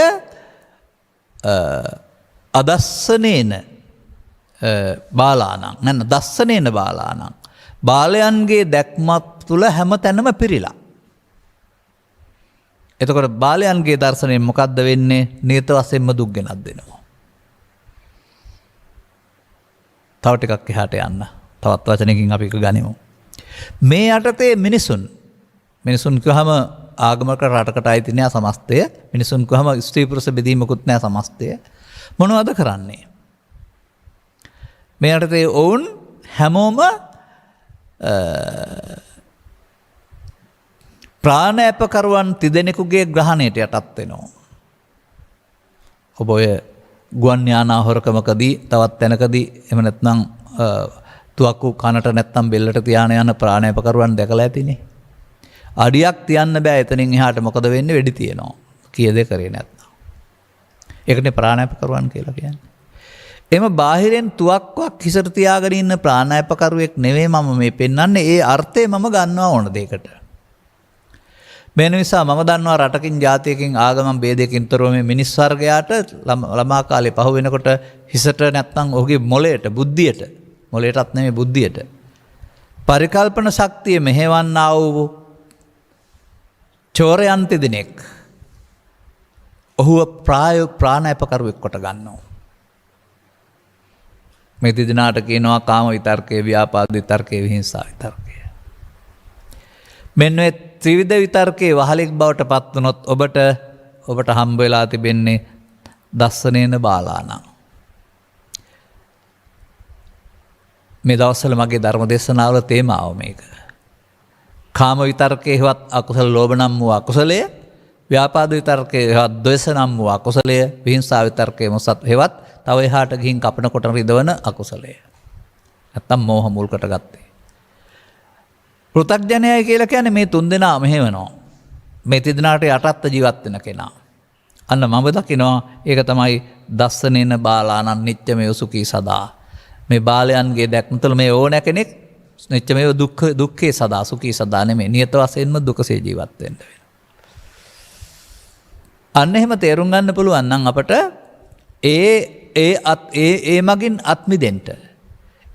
අදස්සනේන බාලානං නැන්න දස්සනේන බාලානං බාලයන්ගේ දැක්මත් තුළ හැම තැනම පිරීලා. එතකොට බාලයන්ගේ දර්ශනයෙන් මොකද්ද වෙන්නේ? නියත වශයෙන්ම දුක් ගෙනත් දෙනවා. තව ටිකක් එහාට යන්න. තවත් වචනකින් අපි එක ගනිමු. මේ යටතේ මිනිසුන් කියවම ආගමක රටකට අයිති නෑ සමස්තය. මිනිසුන් කියවම ස්ත්‍රී පුරුෂ බෙදීමකුත් නෑ සමස්තය. මොනවද කරන්නේ? මේ යටතේ ඔවුන් හැමෝම ප්‍රාණාපකරුවන් තිදෙනෙකුගේ ග්‍රහණයට යටත් වෙනවා. ඔබ ඔය ගුවන් යානා හොරකමකදී තවත් තැනකදී එහෙම නැත්නම් තුවක්කු කනට නැත්නම් බෙල්ලට තියාන යන ප්‍රාණාපකරුවන් දැකලා ඇතිනේ. අඩියක් තියන්න බෑ එතනින් එහාට මොකද වෙන්නේ? වෙඩි තියනවා. කීයද කරේ නැත්නම්. ඒකනේ ප්‍රාණාපකරුවන් කියලා කියන්නේ. එම බාහිරෙන් තුවක්කුවක් හිසට තියාගෙන ඉන්න ප්‍රාණාපකරුවෙක් නෙවෙයි මම මේ පෙන්වන්නේ. ඒ අර්ථය මම ගන්නවා ඕන දෙයකට. මේ නිසා මම දන්නවා රටකින් ජාතියකින් ආගමන් ભેදයකින් තොරව මේ මිනිස් වර්ගයාට ළමා කාලේ පහු වෙනකොට හිසට නැත්නම් ඔහුගේ බුද්ධියට මොලේටත් නෙමෙයි බුද්ධියට පරිකල්පන ශක්තිය මෙහෙවන්නා වූ චෝරයන් තිදෙනෙක් ඔහුව ප්‍රාණාපකරුවෙක් කොට ගන්නවා. මේ තිදෙනාට කියනවා කාම විතර්කයේ, ව්‍යාපාද විතර්කයේ, විහිංසා විතර්කය. මෙන්න මේ ත්‍රිවිධ විතර්කයේ වහලෙක් බවට පත් වුණොත් ඔබට හම්බ වෙලා තිබෙන්නේ දස්සනේන බාලානං. මේ දවස්වල මගේ ධර්ම දේශනාවල තේමාව මේක. කාම විතර්කයේවත් අකුසල ලෝභ නම් වූ අකුසලය, ව්‍යාපාද විතර්කයේ ද්වේෂ නම් වූ අකුසලය, විහිංසා විතර්කයේ මොසත් හෙවත් තව එහාට ගිහින් කපන කොට රිදවන අකුසලය. නැත්තම් මෝහ මුල් කොට ගත්තේ. පෘථග්ජනයයි කියලා කියන්නේ මේ තුන් දෙනා මෙහෙවනවා. මේ තිදෙනාට යටත් ජීවත් වෙන කෙනා. අන්න මම දකිනවා ඒක තමයි දස්සනේන බාලානං නිච්චමේ සුඛී සදා. මේ බාලයන්ගේ දැක්ම තුළ මේ ඕන කෙනෙක් නිච්චමේ දුක්ඛේ සදා සුඛී සදා නෙමෙයි නියත වශයෙන්ම දුකසේ ජීවත් වෙන්න වෙනවා. අන්න එහෙම තේරුම් ගන්න පුළුවන් නම් අපට ඒ මගින් අත්මිදෙන්න.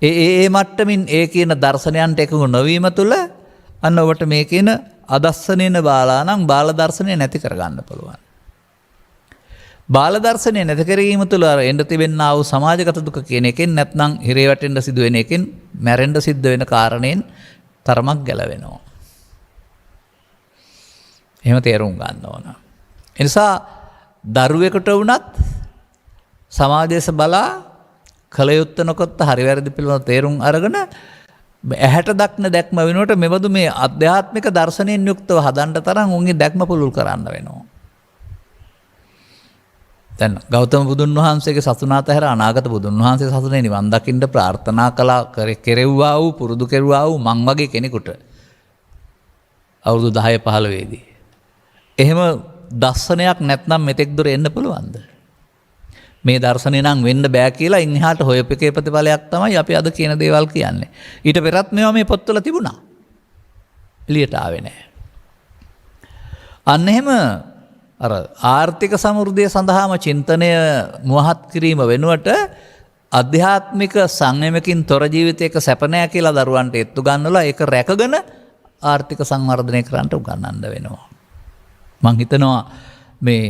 ඒ මට්ටමින් ඒ කියන දර්ශනයන්ට එකඟ නොවීම තුළ අන්න ඔබට මේ කියන අදස්සනේන බාලානං බාල දර්ශනය නැති කරගන්න පුළුවන්. බාල දර්ශනය නැති කිරීම තුළ එන්න තිබෙනා වූ සමාජගත දුක කියන එකෙන් නැත්නම් හිරේ වැටෙන්න සිදුවෙන එකෙන් මැරෙන්න සිද්ධ වෙන කාරණයෙන් තරමක් ගැලවෙනවා. එහෙම තේරුම් ගන්න ඕන. ඒ නිසා දරුවෙකුට වුණත් සමාජයේස බලා කල යුත්තේ නොකොත් හරි වැරදි පිළිබඳ තේරුම් අරගෙන ඇහැට දක්න දැක්ම වෙනුවට මෙබඳු මේ අධ්‍යාත්මික දර්ශනයෙන් යුක්තව හදන්න තරම් උන්ගේ දැක්ම පුළුල් කරන්න වෙනවා. දැන් ගෞතම බුදුන් වහන්සේගේ සසුනාත හැර අනාගත බුදුන් වහන්සේ සසුනේ නිවන් දකින්න ප්‍රාර්ථනා කළා කෙරෙව්වා වූ පුරුදු කෙරුවා වූ මං වගේ කෙනෙකුට අවුරුදු 10 15 දී එහෙම දර්ශනයක් නැත්නම් මෙතෙක් දුර එන්න පුළුවන්ද? මේ දර්ශනේ නම් වෙන්න බෑ කියලා ඉන්හාට හොයපේකේ ප්‍රතිඵලයක් තමයි අපි අද කියන දේවල් කියන්නේ. ඊට පෙරත් මේවා මේ පොත්වල තිබුණා. එළියට ආවේ නැහැ. අන්න එහෙම අර ආර්ථික සමෘද්ධිය සඳහාම චින්තනය මුවහත් කිරීම වෙනුවට අධ්‍යාත්මික සංයමකින් තොර ජීවිතයක සැප නැහැ කියලා දරුවන්ට එත්තු ගන්නලා ඒක රැකගෙන ආර්ථික සංවර්ධනය කරන්න උගන්වන්න වෙනවා. මං හිතනවා මේ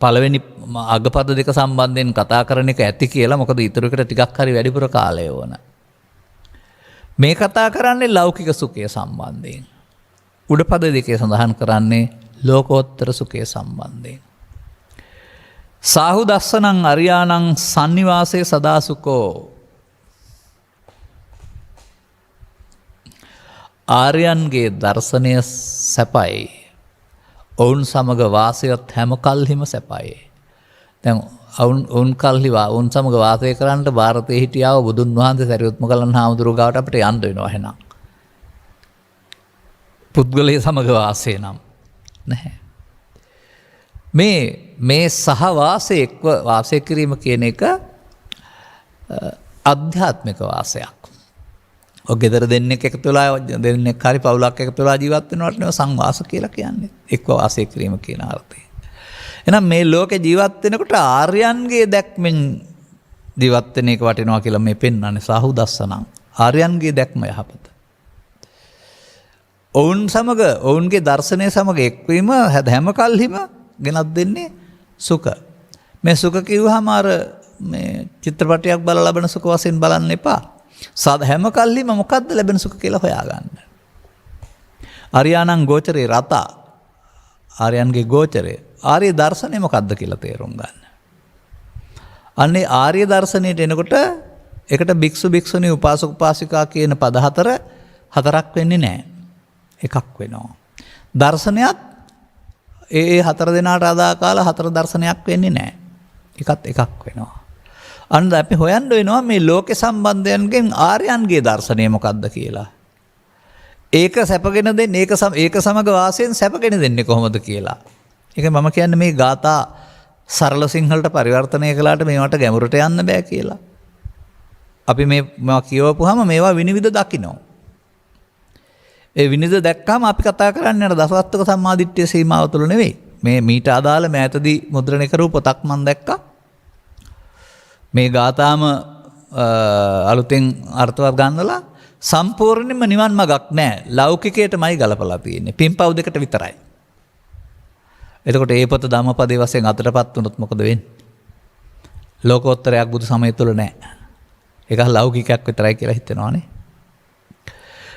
පළවෙනි අගපද දෙක සම්බන්ධයෙන් කතා කරන එක ඇති කියලා. මොකද ඊටු එකට ටිකක් හරි වැඩිපුර කාලය ඕන. මේ කතා කරන්නේ ලෞකික සුඛය සම්බන්ධයෙන්. උඩපද දෙකේ සඳහන් කරන්නේ ලෝකෝත්තර සුඛය සම්බන්ධයෙන්. සාහු දස්සනං අරියානං සන්නිවාසේ සදා සුඛෝ. ආර්යයන්ගේ දර්ශනය සැපයි. ඔවුන් සමග වාසයත් හැම කල්හිම සැපයි. දැන් ඔවුන් සමග වාසය කරන්නට ಭಾರತයේ හිටියාව බුදුන් වහන්සේ සරියුත් මොග්ගලන් හාමුදුරුවෝ ගාවට අපිට යන්න වෙනවා එහෙනම්. පුද්ගලයා සමග වාසය නම් නැහැ. මේ සහවාසය එක්ව වාසය කිරීම කියන එක ආධ්‍යාත්මික වාසයක්. ඔය ගෙදර දෙන්නෙක් එකතු වෙලා දෙන්නෙක් හරි පවුලක් එකතු වෙලා ජීවත් වෙනවට නෙවෙයි සංවාස කියලා කියන්නේ. එක්ව වාසය කිරීම කියන අර්ථය. එහෙනම් මේ ලෝකේ ජීවත් වෙනකොට ආර්යයන්ගේ දැක්මෙන් ජීවත් වෙන එක වටිනවා කියලා මේ පෙන්වන්නේ සාහු දස්සනං. ආර්යයන්ගේ දැක්ම යහපත. ඔවුන් සමග ඔවුන්ගේ දර්ශනය සමග එක්වීම හැම කල්හිම ගෙනත් දෙන්නේ සුඛ. මේ සුඛ කිව්වහම අර මේ චිත්‍රපටයක් බලලා ලබන සුඛ වශයෙන් බලන්න එපා. හැම කල්හිම මොකද්ද ලැබෙන සුඛ කියලා හොයාගන්න. ආර්යයන්න් ගෝචරේ රත ආර්යයන්ගේ ගෝචරේ ආර්ය දර්ශනය මොකද්ද කියලා තේරුම් ගන්න. අන්නේ ආර්ය දර්ශනයට එනකොට ඒකට භික්ෂු භික්ෂුණී උපාසක උපාසිකා කියන පද හතරක් වෙන්නේ නැහැ. එකක් වෙනවා. දර්ශනයත් ඒ හතර දෙනාට අදා කාලා හතර දර්ශනයක් වෙන්නේ නැහැ. එකක් වෙනවා. අන්න අපි හොයන්න වෙනවා මේ ලෝක සම්බන්ධයන්ගෙන් ආර්යයන්ගේ දර්ශනය මොකක්ද කියලා. ඒක සැපගෙන දෙන්නේ ඒක සමග වාසයෙන් සැපගෙන දෙන්නේ කොහොමද කියලා. ඒක මම කියන්නේ මේ ගාථා සරල සිංහලට පරිවර්තනය කළාට මේවට ගැඹුරට යන්න බෑ කියලා. අපි මේවා කියවපුවාම මේවා විනිවිද දකින්න. ඒ විනිවිද දැක්කම අපි කතා කරන්නේ අර දසවස්තුක සම්මාදිට්ඨිය සීමාව තුළ නෙවෙයි. මේ මීට අදාළ මෑතදී මුද්‍රණය කරපු පොතක් මම දැක්කා. මේ ගාථාම අලුතෙන් අර්ථවත් ගන්නලා සම්පූර්ණයෙන්ම නිවන් මගක් නැහැ. ලෞකිකයටමයි ගලපලා තියෙන්නේ. පින්පව් දෙකට විතරයි. එතකොට ඒ පොත ධම්මපදයේ වශයෙන් අතටපත් වුණොත් මොකද වෙන්නේ? ලෝකෝත්තරයක් බුදු සමය තුළ නැහැ. ඒක ලෞකිකයක් විතරයි කියලා හිතනවානේ.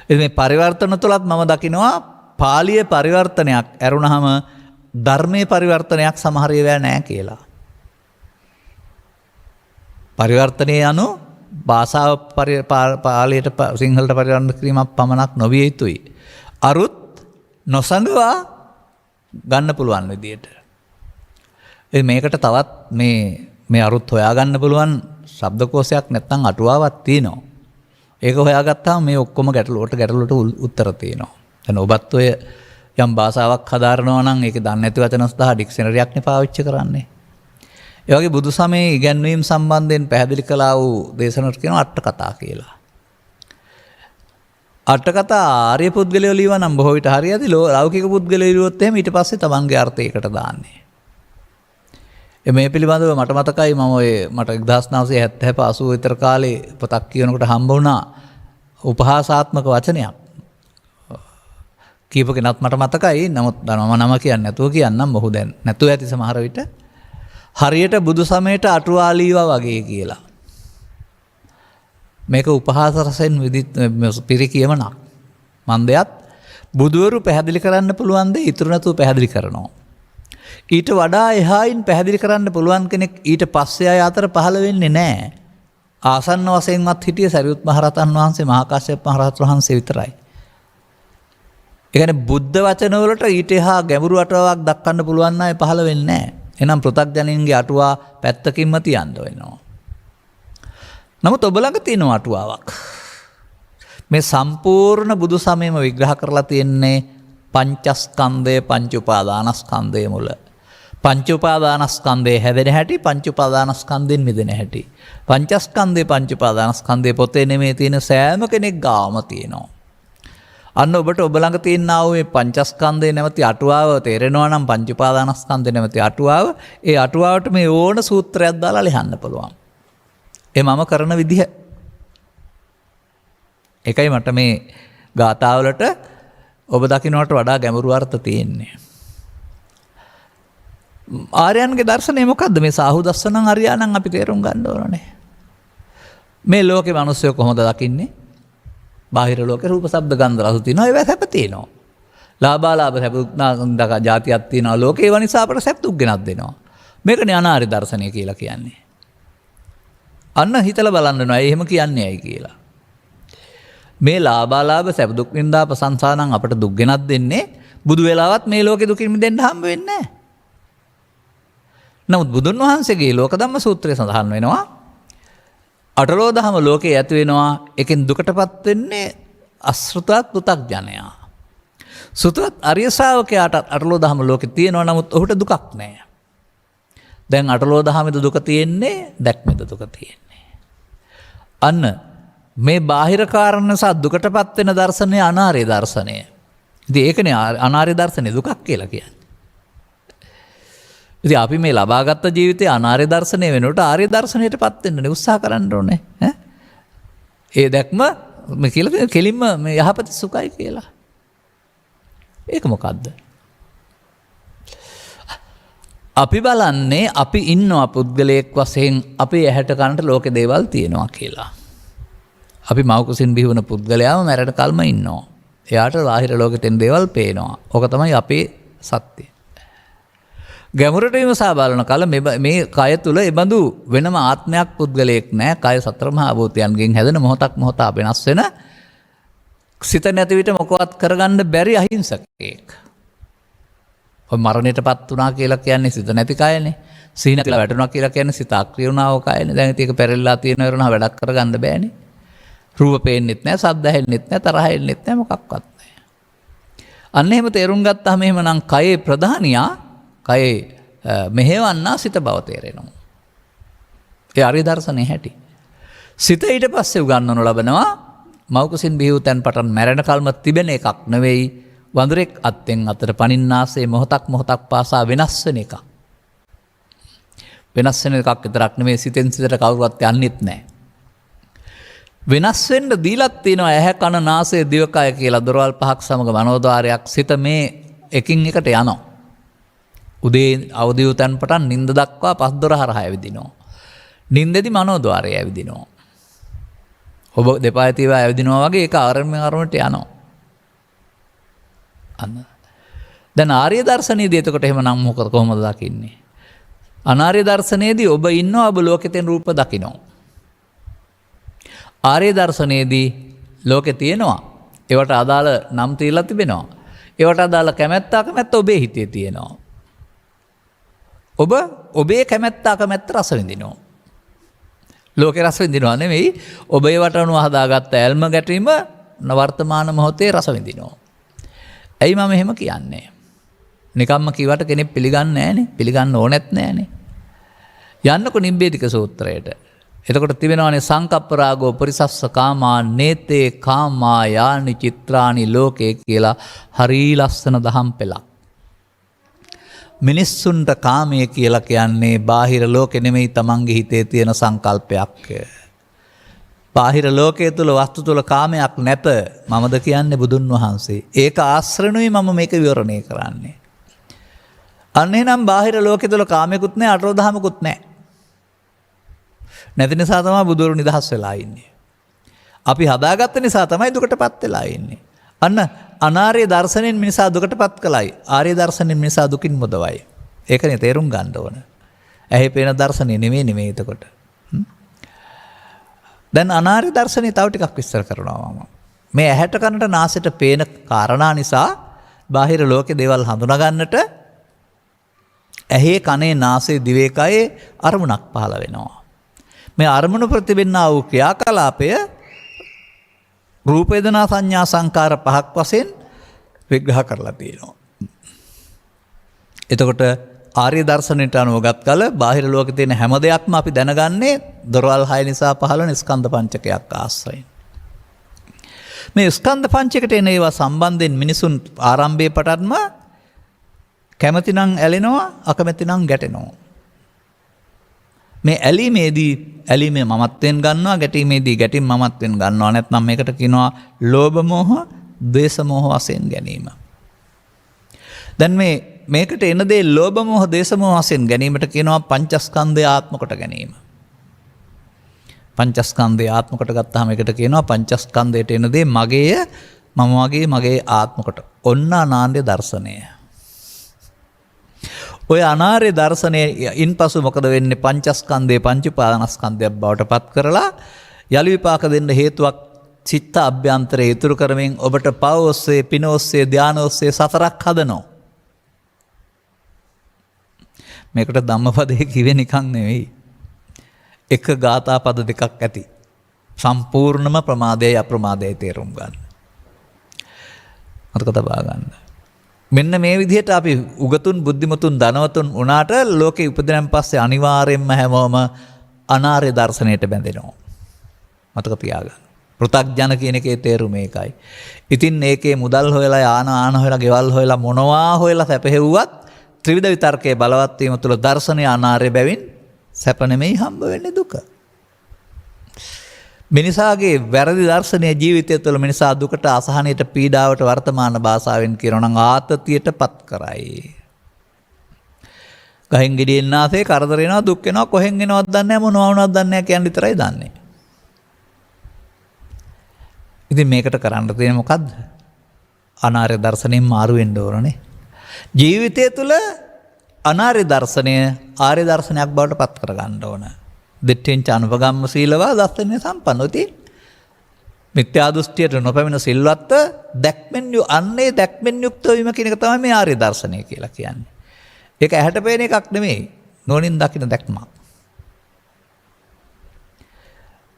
ඉතින් මේ පරිවර්තන තුලත් මම දකිනවා පාලිය පරිවර්තනයක් ඇරුණාම ධර්මයේ පරිවර්තනයක් සමහර ඒවා නැහැ කියලා. පරිවර්තනයේ යනු භාෂාව පාලියට සිංහලට පරිවර්තන කිරීමක් පමණක් නොවිය යුතුයි. අරුත් නොසඟවා ගන්න පුළුවන් විදියට. මේකට තවත් මේ අරුත් හොයාගන්න පුළුවන් ශබ්දකෝෂයක් නැත්නම් අටුවාවක් තියෙනවා. ඒක හොයාගත්තාම මේ ඔක්කොම ගැටලුවට උත්තර තියෙනවා. දැන් ඔබත් ඔය යම් භාෂාවක් හදාරනවා නම් ඒකේ දන්නේ නැති වචන සහ ඩික්ෂනරියක් නේ පාවිච්චි කරන්නේ. ඒ වගේ බුදු සමයේ ඉගැන්වීම් සම්බන්ධයෙන් පැහැදිලි කළා වූ දේශනාවට කියනවා අට කතා කියලා. අට කතා ආර්ය පුද්ගලයෝ ලියව නම් බොහෝ විට හරියදී ලෞකික පුද්ගලයෝ ලියුවොත් එහෙම ඊට පස්සේ තමන්ගේ අර්ථයකට දාන්නේ. මේ පිළිබඳව මට මතකයි මට 1970 80 විතර කාලේ පොතක් කියනකොට හම්බ වුණා උපහාසාත්මක වචනයක්. කීප කෙනත් මට මතකයි. නමුත් මම නම කියන්නේ නැතුව කියන්නම්. මොහු දැන් නැතුව ඇති සමහර විට. හරියට බුදු සමයට අටුවා ලීවා වගේ කියලා. මේක උපහාස රසෙන් පිරි කියමනක්. මන් දෙයත් බුදුවරු පැහැදිලි කරන්න පුළුවන් දේ ඉතුරු නැතුව පැහැදිලි කරනවා. ඊට වඩා එහායින් පැහැදිලි කරන්න පුළුවන් කෙනෙක් ඊට පස්සේ අය අතර පහළ වෙන්නේ නැහැ. ආසන්න වශයෙන්වත් හිටිය සරියුත් මහරහතන් වහන්සේ මහා කාශ්‍යප මහරහතන් වහන්සේ විතරයි. ඒ කියන්නේ බුද්ධ වචන වලට ඊට එහා ගැඹුරු අටුවාවක් දක්වන්න පුළුවන් අය පහළ වෙන්නේ නැහැ. එහෙනම් පෘථග්ජනයින්ගේ අටුවා පැත්තකින්ම තියන්න වෙනවා. නමුත් ඔබ ළඟ තියෙන අටුවාවක්. මේ සම්පූර්ණ බුදු සමයම විග්‍රහ කරලා තියෙන්නේ පංචස්කන්ධය පංච උපාදානස්කන්ධය මුල. පංච උපාදානස්කන්ධයේ හැදෙන හැටි පංච උපාදානස්කන්ධෙන් මිදෙන හැටි. පංචස්කන්ධේ පංච උපාදානස්කන්ධයේ පොතේ නෙමෙයි තියෙන සෑම කෙනෙක් ගාම තියෙනවා. අන්න ඔබට ඔබ ළඟ තියෙනා වූ මේ පංචස්කන්ධේ නැමැති අටුවාව තේරෙනවා නම් පංච උපාදානස්කන්ධේ නැමැති අටුවාව ඒ අටුවාවට මේ ඕන සූත්‍රයක් දාලා ලියන්න පුළුවන්. ඒ මම කරන විදිහ. ඒකයි මට මේ ගාථාවලට ඔබ දකින්නට වඩා ගැඹුරු අර්ථ තියෙන්නේ. ආර්යයන්ගේ දර්ශනය මොකද්ද? මේ සාහු දස්සනං අරියානම් අපි තේරුම් ගන්න ඕනේ. මේ ලෝකේ මිනිස්සු කොහොමද දකින්නේ? බාහිර ලෝකේ රූප ශබ්ද ගන්ධ රස තියෙනවා. ඒවා සැප තියෙනවා. ලාභාලාභ සැප දුක් જાතියක් තියෙනවා. ලෝකේ ඒවා නිසා අපට සැප දුක් ගෙනත් දෙනවා. මේකනේ අනාර්ය දර්ශනය කියලා කියන්නේ. අන්න හිතලා බලන්න නෑ එහෙම කියන්නේ ඇයි කියලා. මේ ලාභාලාභ සැප දුක් නින්දා ප්‍රසංසානම් අපට දුක් ගෙනත් දෙන්නේ බුදු වෙලාවත් මේ ලෝකේ දුකින් මිදෙන්න හම්බ වෙන්නේ නැහැ. නමුත් බුදුන් වහන්සේගේ ලෝක ධම්ම සූත්‍රයේ සඳහන් වෙනවා අටලෝ දහම ලෝකේ ඇති වෙනවා එකෙන් දුකටපත් වෙන්නේ අසෘතවත් පු탁ජනයා. සෘතවත් ආර්ය ශ්‍රාවකයාට අටලෝ දහම ලෝකේ තියෙනවා නමුත් ඔහුට දුකක් නැහැ. දැන් අටලෝ දහමෙද දුක තියෙන්නේ දැක්මෙද දුක තියෙන්නේ. අන්න මේ බාහිර කාරණා නිසා දුකටපත් වෙන දර්ශනය අනාර්ය දර්ශනය. ඉතින් ඒකනේ අනාර්ය දර්ශනේ දුකක් කියලා කියන්නේ. ඉතින් අපි මේ ලබාගත් ජීවිතයේ අනාර්ය දර්ශනය වෙනකොට ආර්ය දර්ශනයටපත් වෙන්න උත්සාහ කරන්න ඕනේ. ඒ දැක්ම මේ කියලා කෙලින්ම මේ යහපත සුඛයි කියලා. ඒක මොකද්ද? අපි බලන්නේ අපි ඉන්නවා පුද්ගලයෙක් වශයෙන් අපේ ඇහැට කනට ලෝකේ දේවල් තියෙනවා කියලා. අපි මවකුසින් බිහි වුණ පුද්ගලයාම මැරෙන කල්ම ඉන්නවා. එයාට බාහිර ලෝකෙතෙන් දේවල් පේනවා. ඕක තමයි අපේ සත්‍යය. ගැඹුරට විමසා බලන කල මේ කය තුල එබඳු වෙනම ආත්මයක් පුද්ගලයෙක් නැහැ. කය සතර මහා භූතයන්ගෙන් හැදෙන මොහොතක් මොහොත වෙනස් වෙන සිත නැති විට මොකවත් කරගන්න බැරි අහිංසකයෙක්. ඔය මරණයටපත් වුණා කියලා කියන්නේ සිත නැති කයනේ. සීන කියලා වැටුණා කියලා කියන්නේ සිත අක්‍රිය වුණා ඕ කයනේ. දැන් ඉතින් ඒක පෙරෙල්ලා තියෙන වරණ වැඩක් කරගන්න බෑනේ. රූප පේන්නෙත් නැහැ, ශබ්ද ඇහෙන්නෙත් නැහැ, තරහ එන්නෙත් නැහැ, මොකක්වත් නැහැ. අන්න එහෙම තේරුම් ගත්තාම එහෙමනම් කයේ ප්‍රධානියා කයේ මෙහෙවන්නා සිත බව තේරෙනවා. ඒ ආර්ය දර්ශනේ හැටි. සිත ඊට පස්සේ උගන්වනු ලබනවා මෞකසින් බිහි වූ තැන් පටන් මැරෙන කල්ම තිබෙන එකක් නෙවෙයි. වඳුරෙක් අත්ෙන් අතට පනින්නාසේ මොහොතක් පාසා වෙනස් වෙන එකක්. වෙනස් වෙන එකක් විතරක් නෙවෙයි සිතෙන් සිතට කවුරුවත් යන්නෙත් නැහැ. වෙනස් වෙන්න දීලක් තියෙනවා ඇහැ කන නාසය දිවකය කියලා දොරවල් පහක් සමග මනෝද්වාරයක් සිත මේ එකින් එකට යනවා. උදේ අවදි වූ තැන් පටන් නිින්ද දක්වා පස් දොර හරහා ඇවිදිනවා. නිින්දෙදි මනෝද්වාරය ඇවිදිනවා. ඔබ දෙපා ඇතිවා ඇවිදිනවා වගේ ඒක අරමුණට යනවා. අන්න. දැන් ආර්ය දර්ශනයේදී එතකොට එහෙමනම් මොකද කොහොමද දකින්නේ? අනාර්ය දර්ශනයේදී ඔබ ඉන්නවා ඔබ ලෝකෙතෙන් රූප දකිනවා. ආර්ය දර්ශනයේදී ලෝකේ තියෙනවා. ඒවට අදාළ නම් තියලා තිබෙනවා. ඒවට අදාළ කැමැත්ත අකමැත්ත ඔබේ හිතේ තියෙනවා. ඔබ ඔබේ කැමැත්ත අකමැත්ත රස විඳිනවා. ලෝකේ රස විඳිනවා නෙවෙයි ඔබ ඒවට අනුව හදාගත්ත ඇල්ම ගැටීම වර්තමාන මොහොතේ රස විඳිනවා. ඇයි මම එහෙම කියන්නේ? නිකම්ම කිව්වට කෙනෙක් පිළිගන්නේ නැහනේ. පිළිගන්න ඕනෙත් නැහනේ. යන්නකො නිබ්බේධික සූත්‍රයට. එතකොට තිබෙනවානේ සංකප්ප රාගෝ පරිසස්ස කාමා නේතේ කාමා යානි චිත්‍රානි ලෝකේ කියලා හරි ලස්සන දහම් පෙළක්. මිනිස්සුන්ට කාමය කියලා කියන්නේ බාහිර ලෝකෙ නෙමෙයි තමන්ගේ හිතේ තියෙන සංකල්පයක්. බාහිර ලෝකයේ තුල වස්තු තුල කාමයක් නැත මමද කියන්නේ බුදුන් වහන්සේ. ඒක ආශ්‍රණුයි මම මේක විවරණය කරන්නේ. අන්න එහෙනම් බාහිර ලෝකයේ තුල කාමයකුත් නැහැ අටලොදහමකුත් නැහැ. නැති නිසා තමයි බුදුරු නිදහස් වෙලා ඉන්නේ. අපි හදාගත්ත නිසා තමයි දුකටපත් වෙලා ඉන්නේ. අන්න අනාර්ය දර්ශනෙන් මිනිසා දුකටපත් කළයි. ආර්ය දර්ශනෙන් මිනිසා දුකින් මුදවයි. ඒකනේ තේරුම් ගන්න ඕන. ඇහි පේන දර්ශනේ නෙමෙයි එතකොට. දැන් අනාර්ය දර්ශනේ තව ටිකක් විස්තර කරනවා මම. මේ ඇහැට කනට නාසයට පේන කාරණා නිසා බාහිර ලෝකේ දේවල් හඳුනා ගන්නට ඇහි කනේ නාසයේ දිවේ කයේ අරමුණක් පහළ වෙනවා. මේ අරමුණු ප්‍රතිබින්නා වූ ක්‍රියාකලාපය රූප වේදනා සංඥා සංකාර පහක් වශයෙන් විග්‍රහ කරලා තියෙනවා. එතකොට ආර්ය දර්ශනයට අනුවගත් කල බාහිර ලෝකේ තියෙන හැම දෙයක්ම අපි දැනගන්නේ දොරවල් 6 නිසා පහළ වෙන ස්කන්ධ පංචකයක් ආශ්‍රයෙන්. මේ ස්කන්ධ පංචකයට එන ඒවා සම්බන්ධයෙන් මිනිසුන් ආරම්භයේ පටන්ම කැමැතිනම් ඇලෙනවා අකමැතිනම් ගැටෙනවා. මේ ඇලීමේදී ඇලීමේ මමත්වෙන් ගන්නවා ගැටීමේදී ගැටීම මමත්වෙන් ගන්නවා නැත්නම් මේකට කියනවා ලෝභ මෝහ ද්වේෂ මෝහ වශයෙන් ගැනීම. දැන් මේකට එන දේ ලෝභ මෝහ ද්වේෂ මෝහ වශයෙන් ගැනීමට කියනවා පංචස්කන්ධය ආත්ම කොට ගැනීම. පංචස්කන්ධය ආත්ම කොට ගත්තාම ඒකට කියනවා පංචස්කන්ධයට එන දේ මගේය මම මගේ ආත්ම කොට. ඔන්න අනාර්ය දර්ශනය. ඔය අනාර්ය දර්ශනයේ ඉන්පසු මොකද වෙන්නේ? පංචස්කන්ධේ පංච උපාදානස්කන්ධයක් බවට පත් කරලා යලි විපාක දෙන්න හේතුවක් චිත්ත අභ්‍යන්තරයේ ඉතුරු කරමින් ඔබට පව ඔස්සේ පින ඔස්සේ ධාන ඔස්සේ සතරක් හදනවා. මේකට ධම්මපදයේ කිව්වේ නිකන් නෙවෙයි. එක ගාථා පද දෙකක් ඇති. සම්පූර්ණම ප්‍රමාදයයි අප්‍රමාදයයි තේරුම් ගන්න. අතක තබා ගන්න. මෙන්න මේ විදිහට අපි උගතුන් බුද්ධිමතුන් ධනවතුන් වුණාට ලෝකේ ඉපදෙනන් පස්සේ අනිවාර්යයෙන්ම හැමෝම අනාර්ය දර්ශනයට බැඳෙනවා. මතක තියාගන්න. පෘථග්ජන කියන එකේ තේරුම ඒකයි. ඉතින් ඒකේ මුදල් හොයලා ආන හොයලා ගෙවල් හොයලා මොනවා හොයලා සැපහෙව්වත් ත්‍රිවිධ විතර්කයේ බලවත් වීම තුළ දර්ශනය අනාර්ය බැවින් සැප නෙමෙයි හම්බ වෙන්නේ දුක. මිනිසාගේ වැරදි දර්ශනීය ජීවිතය තුළ මිනිසා දුකට අසහනයට පීඩාවට වර්තමාන භාෂාවෙන් කියනවා නම් ආතතියට පත් කරයි. ගහෙන් ගෙඩියෙන් ආසේ කරදර වෙනවා දුක් වෙනවා කොහෙන් එනවද දන්නේ නැහැ මොනවා වුණාද දන්නේ නැහැ කියන විතරයි දන්නේ. ඉතින් මේකට කරන්න තියෙන්නේ මොකද්ද? අනාර්ය දර්ශනයෙන් මාරු වෙන්න ඕනනේ. ජීවිතය තුළ අනාර්ය දර්ශනය ආර්ය දර්ශනයක් බවට පත් කරගන්න ඕන. දිට්ඨිංච අනුපගම්ම සීලවා දස්සනේ සම්පන්නෝති. මිත්‍යා දෘෂ්ටියට නොපැමිණ සිල්වත්ව දැක්මෙන් යුක්තව වීම කියන එක තමයි මේ ආර්ය දර්ශනය කියලා කියන්නේ. ඒක ඇහැට පේන එකක් නෙමෙයි. නෝනින් දකින දැක්මක්.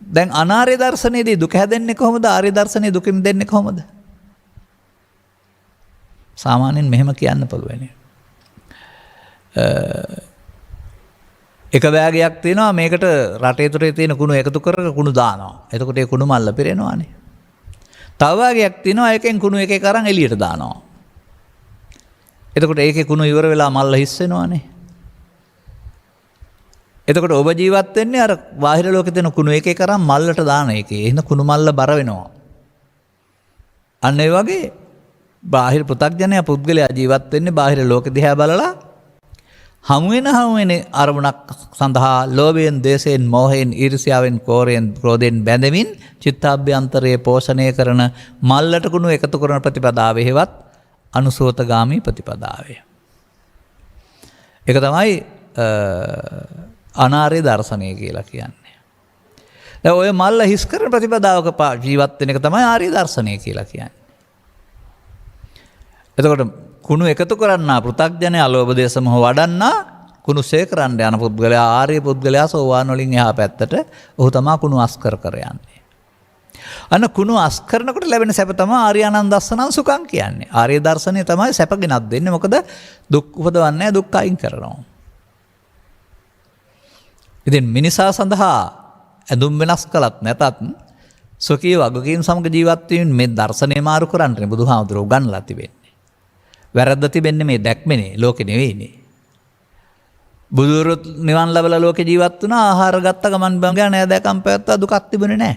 දැන් අනාර්ය දර්ශනයේදී දුක හැදෙන්නේ කොහොමද? ආර්ය දර්ශනයේ දුක මිදෙන්නේ කොහොමද? සාමාන්‍යයෙන් මෙහෙම කියන්න පුළුවන්. එක බෑගයක් තියෙනවා මේකට රටේ තුරේ තියෙන කුණු එකතු කරලා කුණු දානවා. එතකොට ඒ කුණු මල්ල පිරෙනවානේ. තව බෑගයක් තියෙනවා එකෙන් කුණු එක එක අරන් එළියට දානවා. එතකොට ඒකේ කුණු ඉවර වෙලා මල්ල හිස් වෙනවානේ. එතකොට ඔබ ජීවත් වෙන්නේ අර බාහිර ලෝකේ තියෙන කුණු එක එක අරන් මල්ලට දාන එකේ. එහෙනම් කුණු මල්ල බර වෙනවා. අන්න ඒ වගේ බාහිර පෘථග්ජනයා පුද්ගලයා ජීවත් වෙන්නේ බාහිර ලෝක දිහා බලලා හමු වෙන අරමුණක් සඳහා ලෝභයෙන්, ද්වේෂයෙන්, මෝහයෙන්, ඊර්ෂ්‍යාවෙන්, ක්‍රෝධයෙන් බැඳෙමින් චිත්තාභ්‍යන්තරයේ පෝෂණය කරන මල්ලට කුණු එකතු කරන ප්‍රතිපදාවේ හේවත් අනුසෝතගාමී ප්‍රතිපදාවේ. ඒක තමයි අනාර්ය දර්ශනය කියලා කියන්නේ. දැන් ඔය මල්ල හිස් කරන ප්‍රතිපදාවක ජීවත් වෙන එක තමයි ආර්ය දර්ශනය කියලා කියන්නේ. එතකොට කුණු එකතු කරන්නා පෘථග්ජනය අලෝභ දේශ මොහ වඩන්නා කුණු සේ කරන්න යන පුද්ගලයා ආර්ය පුද්ගලයා සෝවාන් වලින් එහා පැත්තට ඔහු තමා කුණු අස්කර කර යන්නේ. අන්න කුණු අස්කරනකොට ලැබෙන සැප තමයි ආර්යානන්ද දස්සනං සුඛං කියන්නේ. ආර්ය දර්ශනය තමයි සැප ගෙනත් දෙන්නේ. මොකද දුක් උපදවන්නේ දුක් අයින් කරනවා. ඉතින් මිනිසා සඳහා ඇඳුම් වෙනස් කළත් නැතත් සොකී වගකීම් සමග ජීවත් වීමෙන් මේ දර්ශනය මාරු කරන්නේ බුදුහාමුදුරුවෝ උගන්ලා තිබෙන්නේ. වැරද්ද තිබෙන්නේ මේ දැක්මනේ ලෝකෙ නෙවෙයිනේ. බුදුරුත් නිවන් ලැබලා ලෝකේ ජීවත් වුණා ආහාර ගත්ත ගමන් බංගා නෑ දැකම් පැවැත්තා දුකක් තිබුණේ නෑ.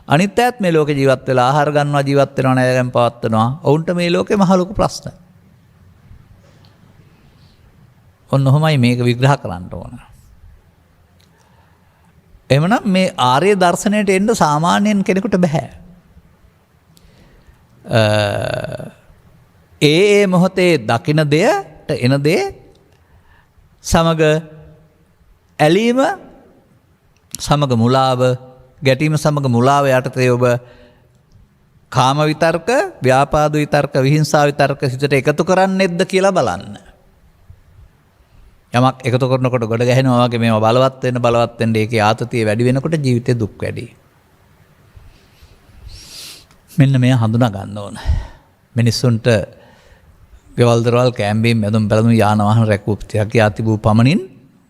අනිත් අයත් මේ ලෝකේ ජීවත් වෙලා ආහාර ගන්නවා ජීවත් වෙනවා නෑ දැකම් පවත්වනවා. ඔවුන්ට මේ ලෝකේ මහ ලොකු ප්‍රශ්න. ඔන්න ඔහොමයි මේක විග්‍රහ කරන්න ඕන. එමනම් මේ ආර්ය දර්ශනයට එන්න සාමාන්‍යයෙන් කෙනෙකුට බෑ. ඒ මොහොතේ දකින දෙයට එන දේ සමග ඇලීම සමග මුලාව ගැටීම සමග මුලාව යටතේ ඔබ කාම විතර්ක, ව්‍යාපාද විතර්ක, විහිංසා විතර්ක සිතට එකතු කරන්නේද්ද කියලා බලන්න. යමක් එකතු කරනකොට ගොඩ ගැහෙනවා වගේ මේවා බලවත් වෙන්න ඒකේ ආතතිය වැඩි වෙනකොට ජීවිතේ දුක් වැඩි. මෙන්න මේ හඳුනා ගන්න ඕන. මිනිස්සුන්ට ගෙවල් දරවල් කැම්බීම් ඇඳුම් පැළඳුම් යාන වාහන රැකූපතියක් යා තිබූ පමණින්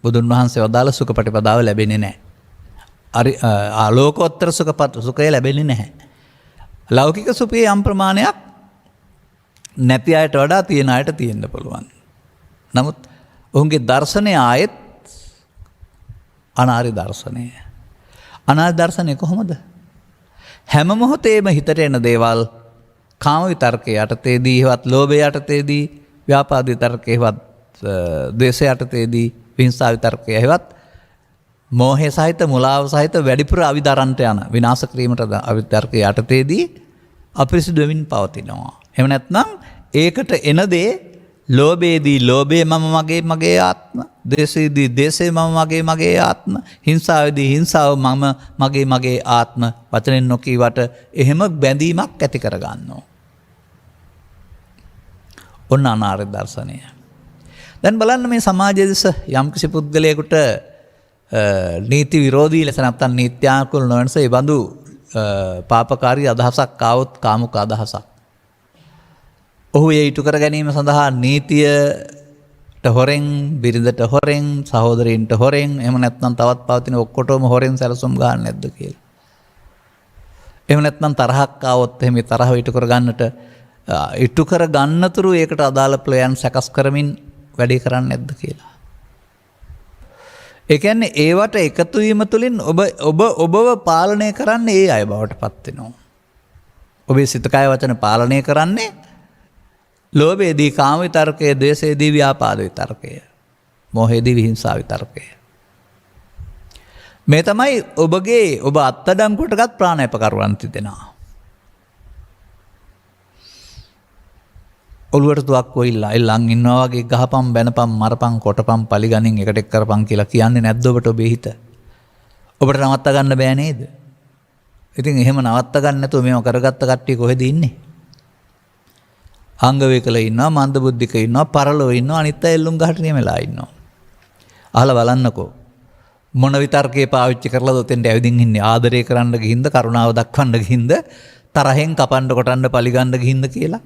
බුදුන් වහන්සේ වදාළ සුඛපටිපදාව ලැබෙන්නේ නැහැ. ආලෝකෝත්තර සුඛය ලැබෙන්නේ නැහැ. ලෞකික සුඛයේ යම් ප්‍රමාණයක් නැති අයට වඩා තියෙන අයට තියෙන්න පුළුවන්. නමුත් ඔවුන්ගේ දර්ශනය ආයෙත් අනාර්ය දර්ශනය. අනාර්ය දර්ශනය කොහොමද? හැම මොහොතේම හිතට එන දේවල් කාම විතර්කයේ යටතේදී හෙවත් ලෝභය යටතේදී ව්‍යාපාද විතර්කයේවත් ද්වේෂය යටතේදී විහිංසා විතර්කයේ හෙවත් මෝහය සහිත මුලාව සහිත වැඩිපුර අවිදරන්ට යන විනාශ කිරීමට අවිතර්කයේ යටතේදී අපිරිසිදු වෙමින් පවතිනවා. එහෙම නැත්නම් ඒකට එන දේ ලෝභයේදී ලෝභය මම මගේ ආත්ම, ද්වේෂයේදී ද්වේෂය මම මගේ ආත්ම, හිංසාවේදී හිංසාව මම මගේ ආත්ම වචනෙන් නොකීවට එහෙම බැඳීමක් ඇති කර ගන්නවා. ඔන්න අනාර්ය දර්ශනය. දැන් බලන්න මේ සමාජයේ දෙස යම්කිසි පුද්ගලයෙකුට නීති විරෝධී ලෙස නැත්නම් නීත්‍යානුකූල නොවනස ඒ බඳු පාපකාරී අදහසක් ආවොත් කාමුක අදහසක්. ඔහු ඒ ඉටු කර ගැනීම සඳහා නීතියට හොරෙන්, බිරිඳට හොරෙන්, සහෝදරීන්ට හොරෙන්, එහෙම නැත්නම් තවත් පවතින ඔක්කොටම හොරෙන් සැලසුම් ගන්න නැද්ද කියලා. එහෙම නැත්නම් තරහක් ආවොත් එහෙම තරහ ඉටු කර ගන්නට ඉටු කර ගන්නතුරු ඒකට අදාළ ප්ලෑන් සකස් කරමින් වැඩේ කරන්නේ නැද්ද කියලා. ඒ කියන්නේ ඒවට එකතු වීම තුළින් ඔබව පාලනය කරන්නේ ඒ අය බවට පත් වෙනවා. ඔබේ සිත කය වචන පාලනය කරන්නේ ලෝභයේදී කාම විතර්කය, ද්වේෂයේදී ව්‍යාපාද විතර්කය, මෝහයේදී විහිංසා විතර්කය. මේ තමයි ඔබ අත්අඩංගුවටගත් ප්‍රාණායපකරුවන් තිදෙනා. ඔළුවට තුවක්කුව ඉල්ලන් ඉන්නවා වගේ ගහපම්, බැනපම්, මරපම්, කොටපම්, පලිගනින් එකට එක් කරපම් කියලා කියන්නේ නැද්ද ඔබට ඔබේ හිත? ඔබට නවත්ත ගන්න බෑ නේද? ඉතින් එහෙම නවත්ත ගන්න නැතුව මේව කරගත්ත කට්ටිය කොහෙද ඉන්නේ? අංග වේකල ඉන්නවා, මන්ද බුද්ධික ඉන්නවා, පරලෝ ඉන්නවා, අනිත් අය එල්ලුම් ගහට නියමලා ඉන්නවා. අහලා බලන්නකෝ. මොන විතර්කේ පාවිච්චි කරලාද ඔතෙන්ට ඇවිදින් ඉන්නේ? ආදරය කරන්න ගිහින්ද, කරුණාව දක්වන්න ගිහින්ද, තරහෙන් කපන්න කොටන්න පලිගන්න ගිහින්ද කියලා?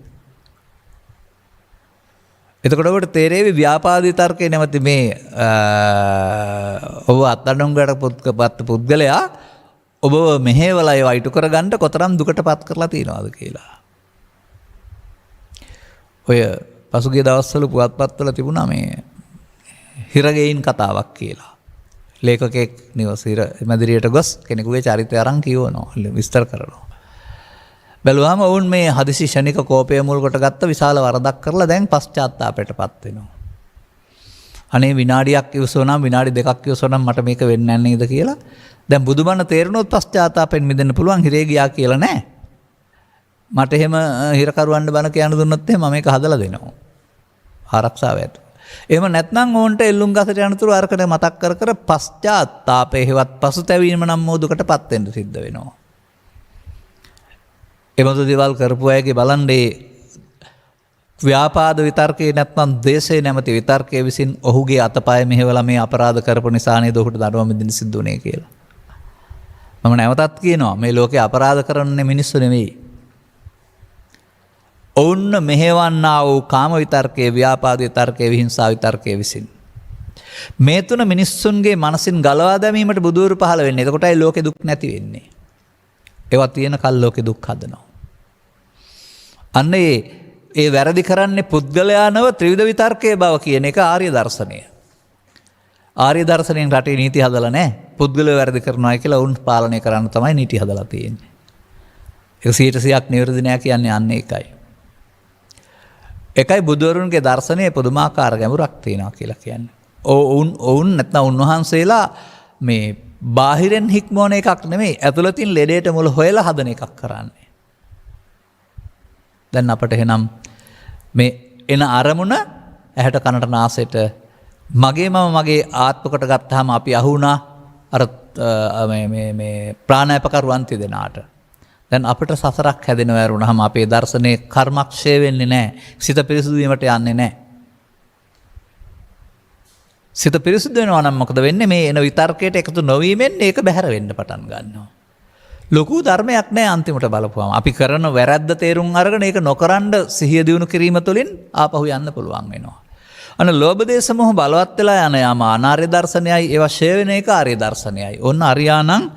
එතකොට ඔබට තේරෙවි ව්‍යාපාද විතර්කේ නැමැති මේ ඔබ අත්අඩංගුවට පත් පුද්ගලයා ඔබව මෙහෙवला ඒවා ඉටු කරගන්න කොතරම් දුකටපත් කරලා තියෙනවද කියලා. ඔය පසුගිය දවස්වල පුවත්පත්වල තිබුණා මේ හිරගෙයින් කතාවක් කියලා. ලේඛකෙක් නිවස මැදිරියට ගොස් කෙනෙකුගේ චරිතය අරන් කියවනවා, විස්තර කරනවා. බැලුවාම ඔවුන් මේ හදිසි ෂණික කෝපය මුල් කොට ගත්ත විශාල වරදක් කරලා දැන් පශ්චාත්තාපයටපත් වෙනවා. අනේ විනාඩියක් ඉවසුවනම්, විනාඩි දෙකක් ඉවසුවනම් මට මේක වෙන්නේ නැහැ නේද කියලා. දැන් බුදුබණ තේරුණොත් පශ්චාත්තාපයෙන් මිදෙන්න පුළුවන්, හිරේ ගියා කියලා නෑ. මට එහෙම හිරකරුවන්ට බණ කියන්න දුන්නොත් එහෙම මේක හදලා දෙනවා. ආරක්ෂාව ඇත. එහෙම නැත්නම් ඕන්ට එල්ලුම් ගසට යනතුරු අරකට මතක් කර කර පශ්චාත්තාපේ හෙවත් පසුතැවීම නම් මොදුකටපත් වෙන්න සිද්ධ වෙනවා. එබඳු දේවල් කරපු අයගේ බලන්නේ ව්‍යාපාද විතර්කයේ නැත්නම් දේශේ නැමැති විතර්කයේ විසින් ඔහුගේ අතපය මෙහෙवला මේ අපරාධ කරපු නිසානේ ඔහුට දඬුවම් විඳින්න සිද්ධ වුනේ කියලා. මම නැවතත් කියනවා මේ ලෝකේ අපරාධ කරන්නේ මිනිස්සු නෙවෙයි. ඔවුන් මෙහෙවන්නා වූ කාම විතර්කයේ, ව්‍යාපාද විතර්කයේ, විහිංසා විතර්කයේ විසින්. මේ තුන මිනිස්සුන්ගේ මනසින් ගලවා දැමීමට බුදුවරු පහළ වෙන්නේ. එතකොටයි ලෝකේ දුක් නැති වෙන්නේ. ඒවා තියෙන කල් ලෝකේ දුක් හදනවා. අන්න ඒ වැරදි කරන්නේ පුද්ගලයා නව ත්‍රිවිධ විතර්කයේ බව කියන එක ආර්ය දර්ශනය. ආර්ය දර්ශනයෙන් රටේ නීති හදලා නැහැ. පුද්ගලයා වැරදි කරනවා කියලා උන් පාලනය කරන්න තමයි නීති හදලා තියෙන්නේ. ඒක 100%ක් නිවැරදි නෑ කියන්නේ අන්න ඒකයි. එකයි බුදුවරුන්ගේ දර්ශනයේ පුදුමාකාර ගැඹුරක් තියෙනවා කියලා කියන්නේ. ඔවුන් නැත්නම් උන්වහන්සේලා මේ බාහිරෙන් හික්මවන එකක් නෙමෙයි, ඇතුළතින් ලෙඩේට මුල හොයලා හදන එකක් කරන්නේ. දැන් අපට එහෙනම් මේ එන අරමුණ ඇහැට කනට නාසයට මගේ ආත්මකට ගත්තාම අපි අහුණා අර මේ ප්‍රාණායපකරුවන් තිදෙනාට. දැන් අපිට සසරක් හැදෙනවා වරුණාම අපේ දර්ශනයේ කර්මක්ෂය වෙන්නේ නැහැ. සිත පිරිසුදු වීමට යන්නේ නැහැ. සිත පිරිසුදු වෙනවා නම් මොකද වෙන්නේ? මේ එන විතර්කයට එකතු නොවීමෙන් ඒක බැහැර වෙන්න පටන් ගන්නවා. ලොකු ධර්මයක් නැහැ අන්තිමට බලපුවම. අපි කරන වැරද්ද තේරුම් අරගෙන ඒක නොකරන සිහිය දියුණු කිරීම තුළින් ආපහු යන්න පුළුවන් වෙනවා. අන්න ලෝභ දේශ මොහ බලවත් වෙලා යන යාම අනාර්ය දර්ශනයයි ඒවා ෂේ වෙන එක ආර්ය දර්ශනයයි. ඔන්න අරියාණං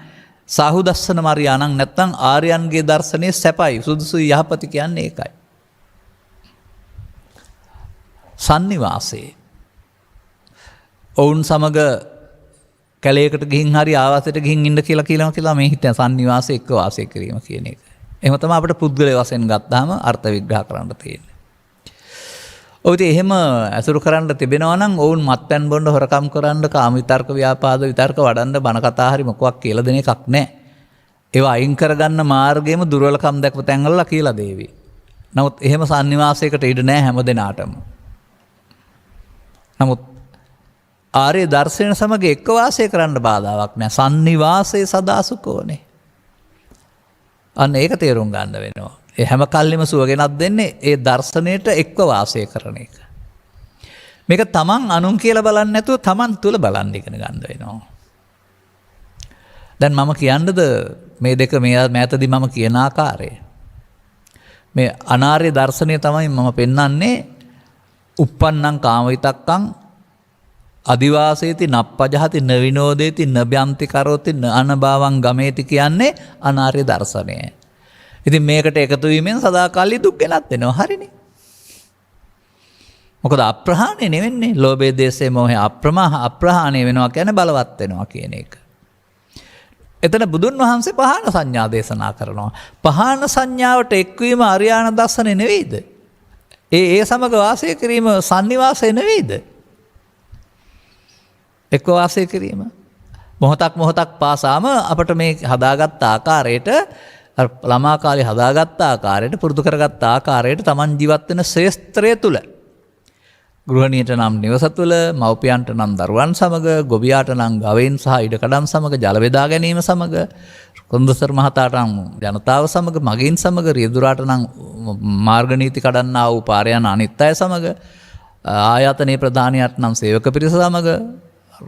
සාහුදස්සන මරියාණං නැත්නම් ආර්යයන්ගේ දර්ශනයේ සැපයි සුදුසුයි යහපති කියන්නේ ඒකයි. සන්නිවාසයේ ඔවුන් සමග කැලේකට ගිහින් හරි ආවාසයට ගිහින් ඉන්න කියලා මේ හිතන සන්නිවාසයේ එක්ක වාසය කිරීම කියන එක. එහෙම තමයි අපිට පුද්ගලයා වශයෙන් ගත්තාම අර්ථ විග්‍රහ කරන්න තියෙන්නේ. ඔය ඉතින් එහෙම අසුරු කරන්න තිබෙනවා නම් ඔවුන් මත්පැන් බොන්න හොරකම් කරන්න කාම විතර්ක ව්‍යාපාද විතර්ක වඩන්න බණ කතා හරි මොකක් කියලා දෙන එකක් නැහැ. ඒවා අයින් කරගන්න මාර්ගයේම දුර්වලකම් දැක්ව තැන්වලලා කියලා දේවි. නමුත් එහෙම සන්නිවාසයකට ඉඩ නැහැ හැම දිනාටම. නමුත් ආර්ය දර්ශන සමග එක්ක වාසය කරන්න බාධාවක් නැහැ. සන්නිවාසයේ සදා සුඛෝනේ. අන්න ඒක තේරුම් ගන්න වෙනවා. ඒ හැම කල්ලිම සුව ගෙනත් දෙන්නේ ඒ දර්ශනයට එක්ව වාසය කරන එක. මේක තමන් අනුන් කියලා බලන්නේ නැතුව තමන් තුල බලන්න ඉගෙන ගන්න වෙනවා. දැන් මම කියන්නද මේ දෙක මෑතදී මම කියන ආකාරය. මේ අනාර්ය දර්ශනය තමයි මම පෙන්වන්නේ uppannam කාමවිතක්කං අදිවාසේති නප්පජහති නවිනෝදේති නබ්‍යන්ති කරෝති අනභවං ගමේති කියන්නේ අනාර්ය දර්ශනය. ඉතින් මේකට එකතු වීමෙන් සදාකාලී දුක් ගෙනත් වෙනවා හරිනේ. මොකද අප්‍රහාණය නෙවෙන්නේ. ලෝභය දේශය මොහේ අප්‍රහාණය වෙනවා කියන්නේ බලවත් වෙනවා කියන එක. එතන බුදුන් වහන්සේ පහාන සංඥා දේශනා කරනවා. පහාන සංඥාවට එක්වීම අරියාණ දර්ශනය නෙවෙයිද? ඒ සමග වාසය කිරීම සන්නිවාසය නෙවෙයිද? එක්ව වාසය කිරීම. මොහොතක් පාසාම අපට මේ හදාගත් ආකාරයට ළමා කාලේ හදාගත් ආකාරයට පුරුදු කරගත් ආකාරයට Taman ජීවත් වෙන ශේස්ත්‍රය තුල ගෘහණියට නම් නිවස තුල, මව්පියන්ට නම් දරුවන් සමග, ගොවියාට නම් ගවයින් සහ ඉඩකඩම් සමග, ජල බෙදා ගැනීම සමග, කොන්දසර් මහතාට නම් ජනතාව සමග, මගින් සමග, රියදුරාට නම් මාර්ග නීති කඩන්නා වූ පාර යන අනිත් අය සමග, ආයතනයේ ප්‍රධානියට නම් සේවක පිරිස සමග,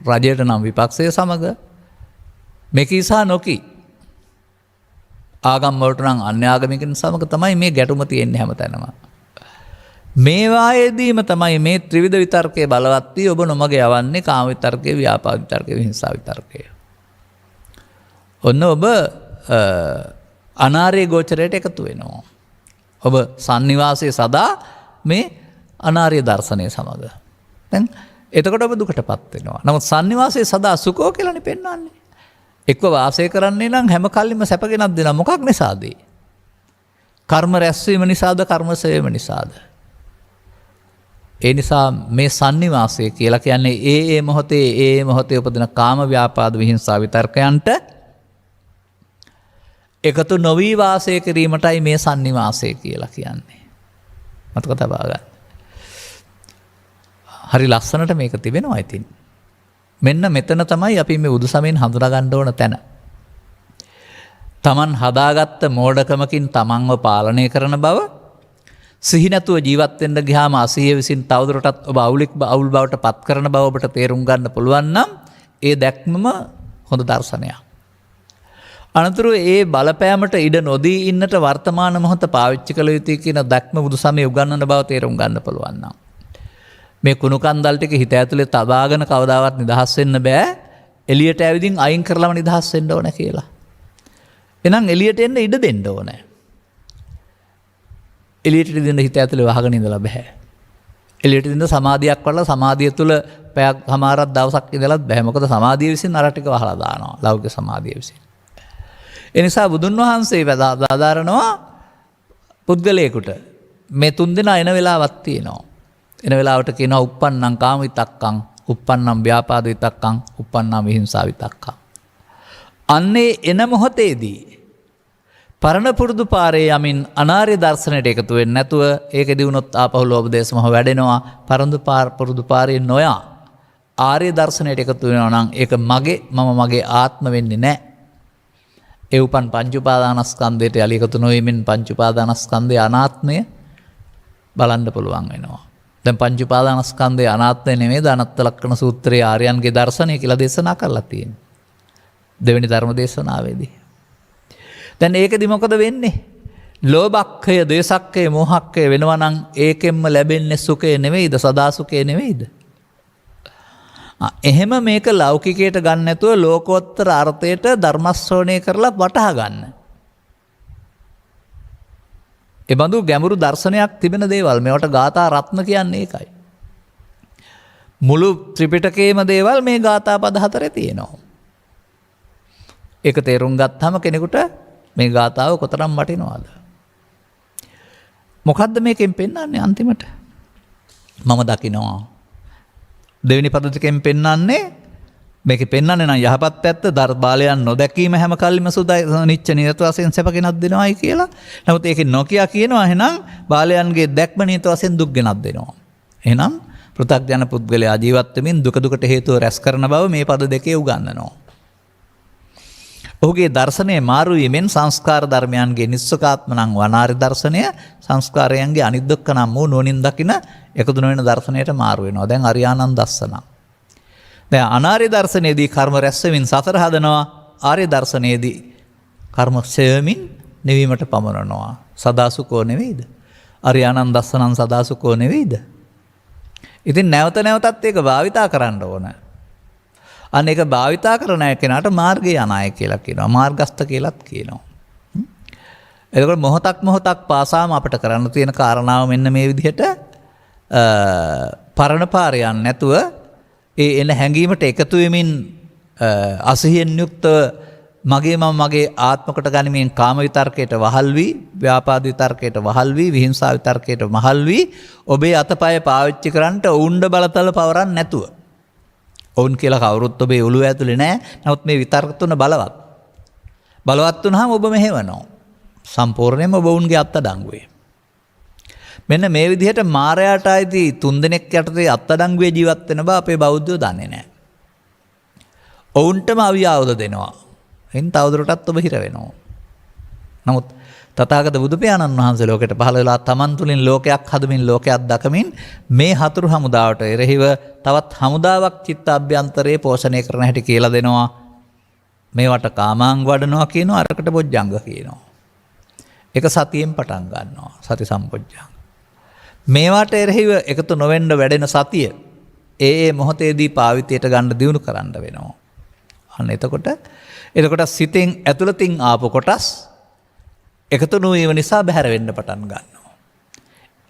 රජයට නම් විපක්ෂය සමග, මෙකී සහ නොකී ආගම් වලට නම් අන්‍ය ආගමිකයන් සමග තමයි මේ ගැටුම තියෙන්නේ හැමතැනම. මේ වායේදීම තමයි මේ ත්‍රිවිධ විතර්කයේ බලවත් වී ඔබ නොමග යවන්නේ කාම විතර්කයේ, ව්‍යාපාද විතර්කයේ, විහිංසා විතර්කයේ. ඔන්න ඔබ අනාර්ය ගෝචරයට එකතු වෙනවා. ඔබ සන්නිවාසයේ සදා මේ අනාර්ය දර්ශනය සමග. දැන් එතකොට ඔබ දුකටපත් වෙනවා. නමුත් සන්නිවාසයේ සදා සුඛෝ කියලානේ පෙන්වන්නේ. එක්ව වාසය කරන්නේ නම් හැම කල්ලිම සැපගෙනක් දෙනවා. මොකක් නිසාද? කර්ම රැස්වීම නිසාද? කර්ම සේවීම නිසාද? ඒ නිසා මේ සන්නිවාසය කියලා කියන්නේ ඒ මොහොතේ උපදින කාම ව්‍යාපාද විහිංසා විතර්කයන්ට එකතු නොවී වාසය කිරීමටයි මේ සන්නිවාසය කියලා කියන්නේ. මතක තබා ගන්න. හරි ලස්සනට මේක තිබෙනවා ඉතින්. මෙන්න මෙතන තමයි අපි මේ බුදුසමයෙන් හඳුනා ගන්න ඕන තැන. Taman හදාගත්ත මෝඩකමකින් Tamanව පාලනය කරන බව, සිහි නැතුව ජීවත් වෙන්න ගියාම අසිහිය විසින් තවදුරටත් ඔබ අවුල් බවට පත් කරන බව ඔබට තේරුම් ගන්න පුළුවන් නම් ඒ දැක්මම හොඳ දර්ශනයක්. අනතුරු ඒ බලපෑමට ඉඩ නොදී ඉන්නට වර්තමාන මොහොත පාවිච්චි කළ යුතුයි කියන දැක්ම බුදු සමය උගන්වන බව තේරුම් ගන්න පුළුවන් නම් මේ කුණු කන්දල් ටික හිත ඇතුලේ තබාගෙන කවදාවත් නිදහස් වෙන්න බෑ. එළියට ඇවිදින් අයින් කරලම නිදහස් වෙන්න ඕන කියලා. එහෙනම් එළියට එන්න ඉඩ දෙන්න ඕනේ. එළියට ඉඳන් හිත ඇතුලේ වහගෙන ඉඳලා බෑ. එළියට ඉඳන් සමාධියක් වඩලා සමාධිය තුල පැයක් හමාරක් දවසක් ඉඳලත් බෑ. මොකද සමාධිය විසින් අර ටික වහලා දානවා. ලෞකික සමාධිය විසින්. ඒ නිසා බුදුන් වහන්සේ වදාරනවා පුද්ගලයෙකුට මේ තුන් දෙනා එන වෙලාවක් තියෙනවා. එන වෙලාවට කියනවා uppannam kama vitakkam, uppannam vyapada vitakkam, uppannam vihinsa vitakkam. අන්නේ එන මොහොතේදී පරණ පුරුදු පාරේ යමින් අනාර්ය දර්ශනයට එකතු වෙන්නේ නැතුව ඒකෙදි වුණොත් ආපහු ලෝභ දේශ මොහ වැඩෙනවා. පුරුදු පාරේ නොයා ආර්ය දර්ශනයට එකතු වෙනවා නම් ඒක මම මගේ ආත්ම වෙන්නේ නැහැ. ඒ උපන් පංච උපාදානස්කන්ධයට යලි එකතු නොවීමෙන් පංච උපාදානස්කන්ධයේ අනාත්මය බලන්න පුළුවන් වෙනවා. දැන් පංච උපාදානස්කන්ධයේ අනාත්මය නෙමෙයි අනත්ත ලක්ෂණ සූත්‍රයේ ආර්යයන්ගේ දර්ශනය කියලා දේශනා කරලා තියෙන්නේ. දෙවෙනි ධර්ම දේශනාවේදී. දැන් ඒකෙදි මොකද වෙන්නේ? ලෝභක්ඛය, ද්වේෂක්ඛය, මෝහක්ඛය වෙනවා නම් ඒකෙන්ම ලැබෙන්නේ සුඛය නෙවෙයිද? සදා සුඛය නෙවෙයිද? එහෙම මේක ලෞකිකයට ගන්න නැතුව ලෝකෝත්තර අර්ථයට ධර්ම ශ්‍රවණය කරලා වටහා ගන්න. ඒ බඳු ගැඹුරු දර්ශනයක් තිබෙන දේවල් මේවට ගාථා රත්න කියන්නේ ඒකයි. මුළු ත්‍රිපිටකයේම දේවල් මේ ගාථා පද හතරේ තියෙනවා. ඒක තේරුම් ගත්තාම කෙනෙකුට මේ ගාථාව කොතරම් වටිනවද? මොකද්ද මේකෙන් පෙන්වන්නේ අන්තිමට? මම දකිනවා. දෙවෙනි පද දෙකෙන් පෙන්වන්නේ මේකේ පෙන්වන්නේ නම් යහපත් පැත්ත දර්බාලයන් නොදැකීම හැම කල්ලිම සුදයි නිච්ච නිරත වශයෙන් සැප ගෙනත් දෙනවායි කියලා. නමුත් ඒකේ නොකිය කියනවා එහෙනම් බාලයන්ගේ දැක්ම නියත වශයෙන් දුක් ගෙනත් දෙනවා. එහෙනම් පෘථග්ජන පුද්ගලයා ජීවත් වෙමින් දුකට හේතුව රැස් කරන බව මේ පද දෙකේ උගන්වනවා. ඔහුගේ දර්ශනය මාරු වීමෙන් සංස්කාර ධර්මයන්ගේ නිස්සකාත්ම නම් වනාරි දර්ශනය සංස්කාරයන්ගේ අනිද්දක්ක නම් වූ නුවණින් දකින එකතු නොවන දර්ශනයට මාරු වෙනවා. දැන් අරියානන් දස්සන. දැන් අනාර්ය දර්ශනයේදී කර්ම රැස් වෙමින් සතර හදනවා. ආර්ය දර්ශනයේදී කර්ම ක්ෂය වෙමින් නිවීමට පමරනවා. සදාසුකෝ නෙවෙයිද? අරියානන් දස්සනන් සදාසුකෝ නෙවෙයිද? ඉතින් නැවත නැවතත් ඒක භාවිතා කරන්න ඕන. අන්න ඒක භාවිතා කරන කෙනාට මාර්ගය යන අය කියලා කියනවා. මාර්ගස්ත කියලාත් කියනවා. එතකොට මොහොතක් පාසාම අපිට කරන්න තියෙන කාරණාව මෙන්න මේ විදිහට පරණ පාරේ යන්නේ නැතුව ඒ එන හැඟීමට එකතු වෙමින් අසහියෙන් යුක්තව මගේ ආත්මකට ගනිමින් කාම විතර්කයට වහල් වී, ව්‍යාපාද විතර්කයට වහල් වී, විහිංසා විතර්කයට වහල් වී ඔබේ අතපය පාවිච්චි කරන්නට උණ්ඩ බලතල පවරන්නේ නැතුව. ඔවුන් කියලා කවුරුත් ඔබේ ඔළුව ඇතුලේ නැහැ. නමුත් මේ විතර්ක තුන බලවත්. බලවත් වුණාම ඔබ මෙහෙවනවා. සම්පූර්ණයෙන්ම ඔබ උන්ගේ අත්අඩංගුවේ. මෙන්න මේ විදිහට මායයට ආйти තුන් දෙනෙක් යටතේ අත්අඩංගුවේ ජීවත් වෙන බව අපේ බෞද්ධයෝ දන්නේ නැහැ. ඔවුන්ටම අවියාවද දෙනවා. එයින් තවදුරටත් ඔබ හිර වෙනවා. නමුත් තථාගත බුදු පියාණන් වහන්සේ ලෝකෙට පහළ වෙලා තමන් තුළින් ලෝකයක් හදමින් ලෝකයක් දකමින් මේ හතුරු හමුදාවට එරෙහිව තවත් හමුදාවක් චිත්ත අභ්‍යන්තරයේ පෝෂණය කරන හැටි කියලා දෙනවා. මේවට කාමාංග වඩනවා කියනවා, අරකට බොජ්ජංග කියනවා. ඒක සතියෙන් පටන් ගන්නවා. සති සම්පොජ්ජංග. මේවට එරෙහිව එකතු නොවෙන්න වැඩෙන සතිය ඒ මොහොතේදී පාවිතියට ගන්න දියුණු කරන්න වෙනවා. අන්න එතකොට සිතෙන් ඇතුළතින් ආපු කොටස් එකතු නොවීම නිසා බැහැර වෙන්න පටන් ගන්නවා.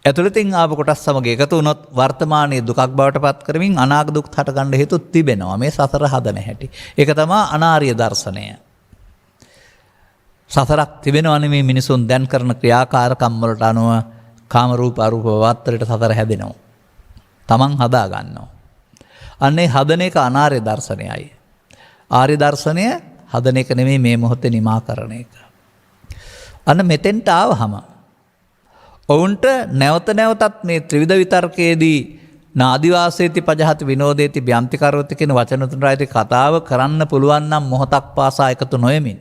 ඇතුළතින් ආපු කොටස් සමග එකතු වුණොත් වර්තමානයේ දුකක් බවට පත් කරමින් අනාගත දුක් හට ගන්න හේතු තිබෙනවා. මේ සතර හදන හැටි. ඒක තමයි අනාර්ය දර්ශනය. සතරක් තිබෙනවා නෙමේ මිනිසුන් දැන් කරන ක්‍රියාකාරකම් වලට අනුව කාම රූප අරූප වත්තරයට සතර හැදෙනවා. තමන් හදා ගන්නවා. අන්නේ හදන එක අනාර්ය දර්ශනයයි. ආර්ය දර්ශනය හදන එක නෙමෙයි මේ මොහොතේ නිමා කරන එක. අන්න මෙතෙන්ට ආවහම ඔවුන්ට නැවත නැවතත් මේ ත්‍රිවිධ විතර්කයේදී නාදිවාසේති පජහති විනෝදේති බ්‍යන්ති කරවති කියන වචන තුනයි කතාව කරන්න පුළුවන් නම් මොහොතක් පාසා එකතු නොයමින්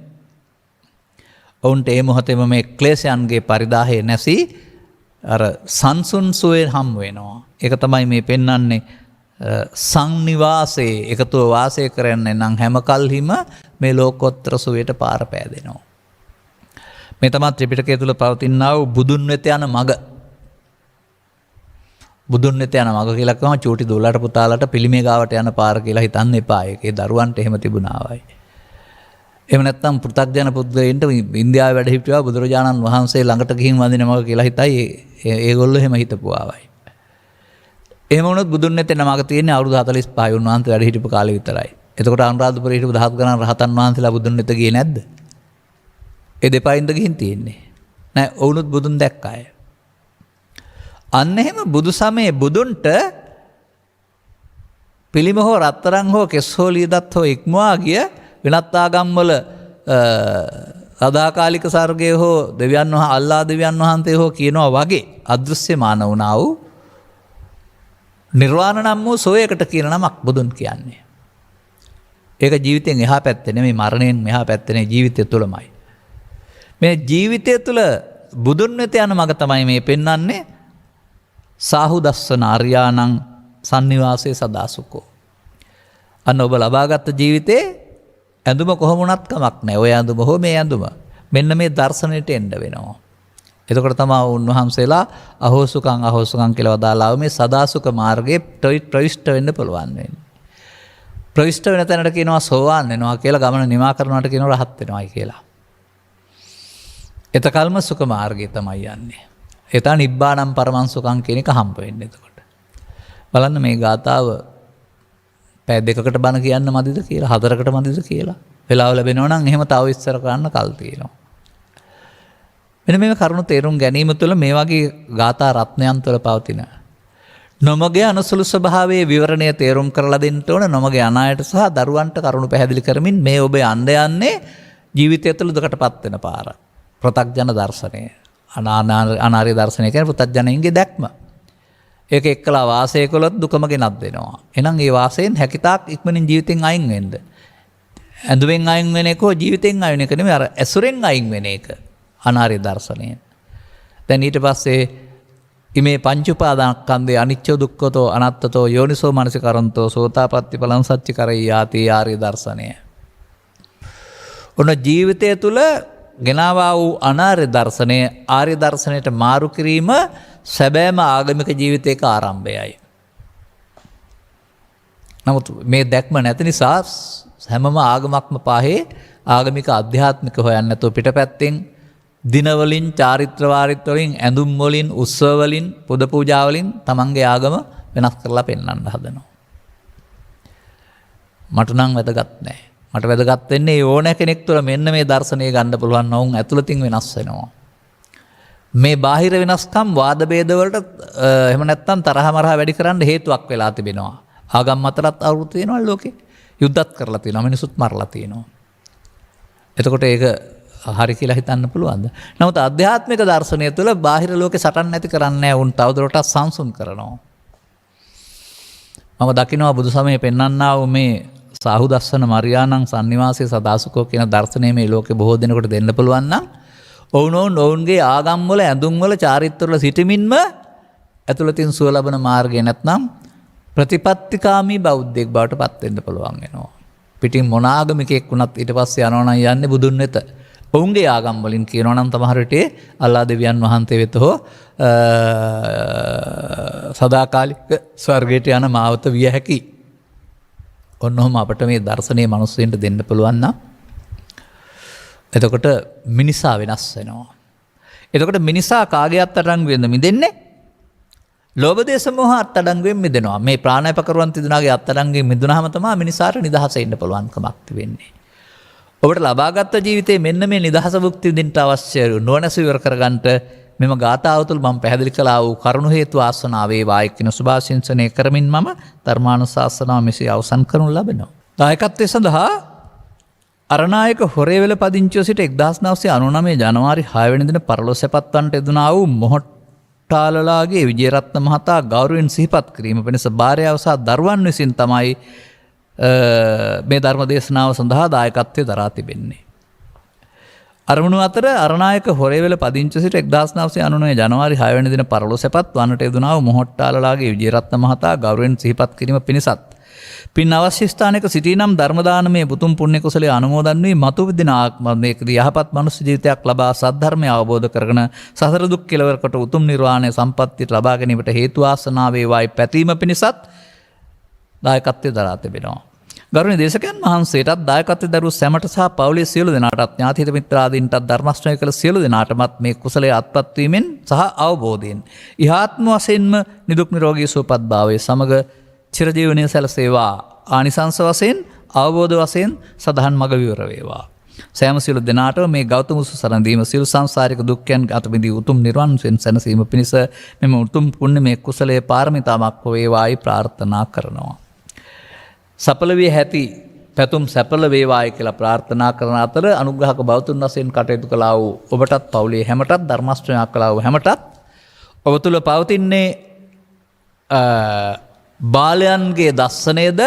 ඔවුන්ට ඒ මොහොතේම මේ ක්ලේශයන්ගේ පරිදාහය නැසී අර සංසුන් සුවයෙන් හම් වෙනවා. ඒක තමයි මේ පෙන්වන්නේ සංනිවාසයේ එකතුව වාසය කරන්නේ නම් හැම කල්හිම මේ ලෝකෝත්තර සුවයට පාර පෑදෙනවා. මේ තමයි ත්‍රිපිටකය තුල පවතිනා වූ බුදුන් වෙත යන මඟ. බුදුන් වෙත යන මඟ කියලා කියනවා චූටි දොල්ලට පුතාලට පිළිමේ ගාවට යන පාර කියලා හිතන්න එපා. ඒකේ දරුවන්ට එහෙම තිබුණා වයි. එහෙම නැත්නම් පෘථග්ජන පුද්ගලයන්ට ඉන්දියාවේ වැඩ හිටියා බුදුරජාණන් වහන්සේ ළඟට ගිහින් වඳින මඟ කියලා හිතයි ඒගොල්ලෝ එහෙම හිතපුවා වයි. එහෙම වුණොත් බුදුන් වෙත යන මඟ තියෙන්නේ අවුරුදු 45 උන්වහන්සේ වැඩ හිටපු කාලේ විතරයි. එතකොට අනුරාධපුරේ හිටපු දහස් ගණන් රහතන් වහන්සේලා බුදුන් වෙත ගියේ නැද්ද? ඒ දෙපයින්ද ගිහින් තියෙන්නේ. නෑ ඔවුනුත් බුදුන් දැක්කාය. අන්න එහෙම බුදු සමයේ බුදුන්ට පිළිම හෝ රත්තරන් හෝ කෙස් හෝ ලියදත් හෝ ඉක්මවා ගිය වෙනත් ආගම්වල සදාකාලික සර්ගය හෝ දෙවියන් වහන්සේ අල්ලා දෙවියන් වහන්සේ හෝ කියනවා වගේ අදෘශ්‍යමාන වුණා වූ නිර්වාණ නම් වූ සෝයකට කියන නමක් බුදුන් කියන්නේ. ඒක ජීවිතෙන් එහා පැත්තේ නෙමෙයි මරණයෙන් මෙහා පැත්තේ නෙමෙයි ජීවිතය තුළමයි. මේ ජීවිතය තුළ බුදුන් වෙත යන මඟ තමයි මේ පෙන්වන්නේ සාහු දස්සන ආර්යානං සන්නිවාසේ සදාසුකෝ. අන්න ඔබ ලබාගත් ජීවිතේ ඇඳුම කොහොම වුණත් කමක් නැහැ. ඔය ඇඳුම හෝ මේ ඇඳුම මෙන්න මේ දර්ශනයට එන්න වෙනවා. එතකොට තමයි උන්වහන්සේලා අහෝසුකම් කියලා වදාළා මේ සදාසුක මාර්ගයේ ප්‍රවිෂ්ඨ වෙන්න පුළුවන් වෙන්නේ. ප්‍රවිෂ්ඨ වෙන තැනට කියනවා සෝවාන් වෙනවා කියලා ගමන නිමා කරනවට කියනවා රහත් වෙනවායි කියලා. එතකල්ම සුඛ මාර්ගය තමයි යන්නේ. එතන නිබ්බානම් පරමං සුඛං කියන එක හම්බ වෙන්නේ එතකොට. බලන්න මේ ගාතාව පැය දෙකකට බණ කියන්න මදිද කියලා, හතරකට මදිද කියලා. වෙලාව ලැබෙනවා නම් එහෙම තව ඉස්සර කරන්න කල් තියෙනවා. මෙන්න මේ කරුණු තේරුම් ගැනීම තුළ මේ වගේ ගාථා රත්නයන් තුළ පවතින නොමගේ අනුසුළු ස්වභාවයේ විවරණය තේරුම් කරලා දෙන්න ඕන. නොමගේ අනායට සහ දරුවන්ට කරුණු පැහැදිලි කරමින් මේ ඔබ යන්නේ ජීවිතය තුළ දුකටපත් වෙන පාර. පෘථග්ජන දර්ශනය. අනාර්ය දර්ශනය කියන්නේ පෘථග්ජනයින්ගේ දැක්ම. ඒක එක්කලා වාසය කළොත් දුකම ගෙනත් දෙනවා. එහෙනම් ඒ වාසයෙන් හැකිතාක් ඉක්මනින් ජීවිතෙන් අයින් වෙන්න. ඇඳුමෙන් අයින් වෙන එක ජීවිතෙන් අයින් වෙන එක නෙමෙයි අර ඇසුරෙන් අයින් වෙන එක. අනාර්ය දර්ශනය. දැන් ඊට පස්සේ ඉමේ පංච උපාදානස්කන්ධේ අනිච්ච දුක්ඛතෝ අනත්තතෝ යෝනිසෝ මනසිකරන්තෝ සෝතාපට්ටි පලං සච්ච කරයාති ආර්ය දර්ශනය. ඔන්න ජීවිතය තුළ ගෙනාවා වූ අනාර්ය දර්ශනය ආර්ය දර්ශනයට මාරු කිරීම සැබෑම ආගමික ජීවිතයක ආරම්භයයි. නමුත් මේ දැක්ම නැති නිසා හැමම ආගමක්ම පාහේ ආගමික අධ්‍යාත්මික හොයන්න නැතුව පිටපැත්තෙන් දිනවලින් චාරිත්‍ර වාරිත්‍ර වලින් ඇඳුම් වලින් උත්සව වලින් පුද පූජා වලින් තමන්ගේ ආගම වෙනස් කරලා පෙන්වන්න හදනවා. මට නම් වැදගත් නැහැ. මට වැදගත් වෙන්නේ ඕන කෙනෙක් තුළ මෙන්න මේ දර්ශනය ගන්න පුළුවන් වුන් ඇතුළතින් වෙනස් වෙනවා. මේ බාහිර වෙනස්කම් වාද ભેද වලට එහෙම නැත්නම් තරහ මරහ වැඩි කරන්න හේතුවක් වෙලා තිබෙනවා. ආගම් අතරත් අවුරුදු තියෙනවා ලෝකේ. යුද්ධත් කරලා තියෙනවා. මිනිසුත් මරලා තියෙනවා. එතකොට ඒක හරි කියලා හිතන්න පුළුවන්ද? නමුත් ආධ්‍යාත්මික දර්ශනය තුළ බාහිර ලෝකේ සටන් නැති කරන්නේ නැහැ. උන් තවදුරටත් සංසුන් කරනවා. මම දකිනවා බුදු සමයේ පෙන්වන්නා වූ මේ සාහු දස්සන මරියානං සන්නිවාසයේ සදාසුකෝ කියන දර්ශනය මේ ලෝකේ බොහෝ දෙනෙකුට දෙන්න පුළුවන් නම් ඔවුන්ගේ ආගම් වල ඇඳුම් වල චාරිත්‍ර වල සිටමින්ම ඇතුළතින් සුව ලබන මාර්ගය නැත්නම් ප්‍රතිපත්තිකාමී බෞද්ධයෙක් බවට පත් වෙන්න පුළුවන් වෙනවා. පිටින් මොන ආගමිකයෙක් වුණත් ඊට පස්සේ යනවා නම් යන්නේ බුදුන් වෙත. ඔවුන්ගේ ආගම් වලින් කියනවා නම් තමහර විටේ අල්ලා දෙවියන් වහන්සේ වෙත හෝ සදාකාලික ස්වර්ගයට යන මාවත විය හැකියි. ඔන්නෝම අපට මේ දර්ශනීය මිනිස්සුන්ට දෙන්න පුළුවන් නම් එතකොට මිනිසා වෙනස් වෙනවා. එතකොට මිනිසා කාගේ අත්අඩංගුවෙන්ද මිදෙන්නේ? ලෝභ දේශ මොහ අත්අඩංගුවෙන් මිදෙනවා. මේ ප්‍රාණායපකරුවන් තිදුනාගේ අත්අඩංගුවෙන් මිදුනහම තමයි මිනිසාට නිදහස ඉන්න පුළුවන්කමක් තිබෙන්නේ. ඔබට ලබාගත් ජීවිතේ මෙන්න මේ නිදහස භුක්ති විඳින්න අවශ්‍ය නොනැස ඉවර කරගන්නට මෙම ගාථාව තුළ මම පැහැදිලි කළා වූ කරුණු හේතු ආසනාව වේවායි කියන සුභාශිංසනය කරමින් මම ධර්මානුශාසනාව මෙසේ අවසන් කරනු ලබනවා. දායකත්වයේ සඳහා අරණායක හොරේවැල පදිංචිව සිට 1999 ජනවාරි 6 වෙනි දින පරලොව සැපත්වන්නට යෙදුනා වූ මොහොට්ටාලලාගේ විජේරත්න මහතා ගෞරවයෙන් සිහිපත් කිරීම වෙනස භාර්යාව සහ දරුවන් විසින් තමයි මේ ධර්ම දේශනාව සඳහා දායකත්වයේ දරා තිබෙන්නේ. අරමුණු අතර අරනායක හොරේවල පදිංචි සිට 1999 ජනවාරි 6 වෙනි දින පරලොව සැපත් වන්නට යෙදුණා වූ මොහොට්ටාලලාගේ විජේරත්න මහතා ගෞරවයෙන් සිහිපත් කිරීම පිණිසත් පින් අවශ්‍ය ස්ථානයක සිටීනම් ධර්ම දානමය පුතුම් පුණ්‍ය කුසලයේ අනුමෝදන් වී මතු දින ආත්මයකදී යහපත් මනුස්ස ජීවිතයක් ලබා සද්ධර්මය අවබෝධ කරගෙන සසර දුක් කෙලවරකට උතුම් නිර්වාණය සම්පත්තියට ලබා ගැනීමට හේතු වාසනා වේවායි පැතීම පිණිසත් දායකත්වයේ දරා තිබෙනවා. ගරුණීය දේශකයන් වහන්සේටත් දායකත්වයේ දරූ සැමට සහ පවුලේ සියලු දෙනාටත් ඥාතිහිත මිත්‍රාදීන්ටත් ධර්ම ශ්‍රවණය කළ සියලු දෙනාටමත් මේ කුසලයේ අත්පත් වීමෙන් සහ අවබෝධයෙන් ඉහාත්ම වශයෙන්ම නිදුක් නිරෝගී සුවපත් භාවයේ සමග චිරජීවනයේ සැලසේවා. ආනිසංස වශයෙන් අවබෝධ වශයෙන් සදහන් මඟ විවර වේවා. සෑම සියලු දෙනාටම මේ ගෞතම සසරණ දීම සියලු සංසාරික දුක්ඛයන් අත මිදී උතුම් නිර්වාණයෙන් සැනසීම පිණිස මෙම උතුම් පුණ්‍ය මේ කුසලයේ පාරමිතාවක් වේවායි ප්‍රාර්ථනා කරනවා. සඵල විය හැටි පැතුම් සඵල වේවායි කියලා ප්‍රාර්ථනා කරන අතර අනුග්‍රහක බෞතුන් වශයෙන් කටයුතු කළා වූ ඔබටත් පවුලේ හැමටත් ධර්ම ශ්‍රවණය කළා වූ හැමටත් ඔබ තුල පවතින්නේ බාලයන්ගේ දර්ශනයේද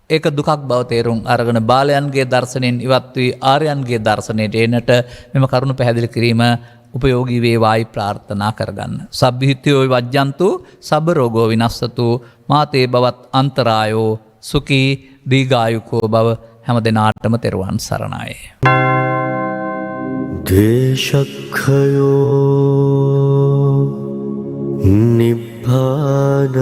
ඒක දුකක් බව තේරුම් අරගෙන බාලයන්ගේ දර්ශනයෙන් ඉවත් වී ආර්යයන්ගේ දර්ශනයට එනට මෙම කරුණ පැහැදිලි කිරීම උපයෝගී වේවායි ප්‍රාර්ථනා කරගන්න. සබ්බිහිත්‍යෝ වජ්ජන්තු සබ්බ රෝගෝ විනස්සතු මාතේ බවත් අන්තරායෝ සුඛී දීඝායුකෝ බව හැම දිනාටම තෙරුවන් සරණයි. ද්වේෂක්ඛයෝ නිබ්බානං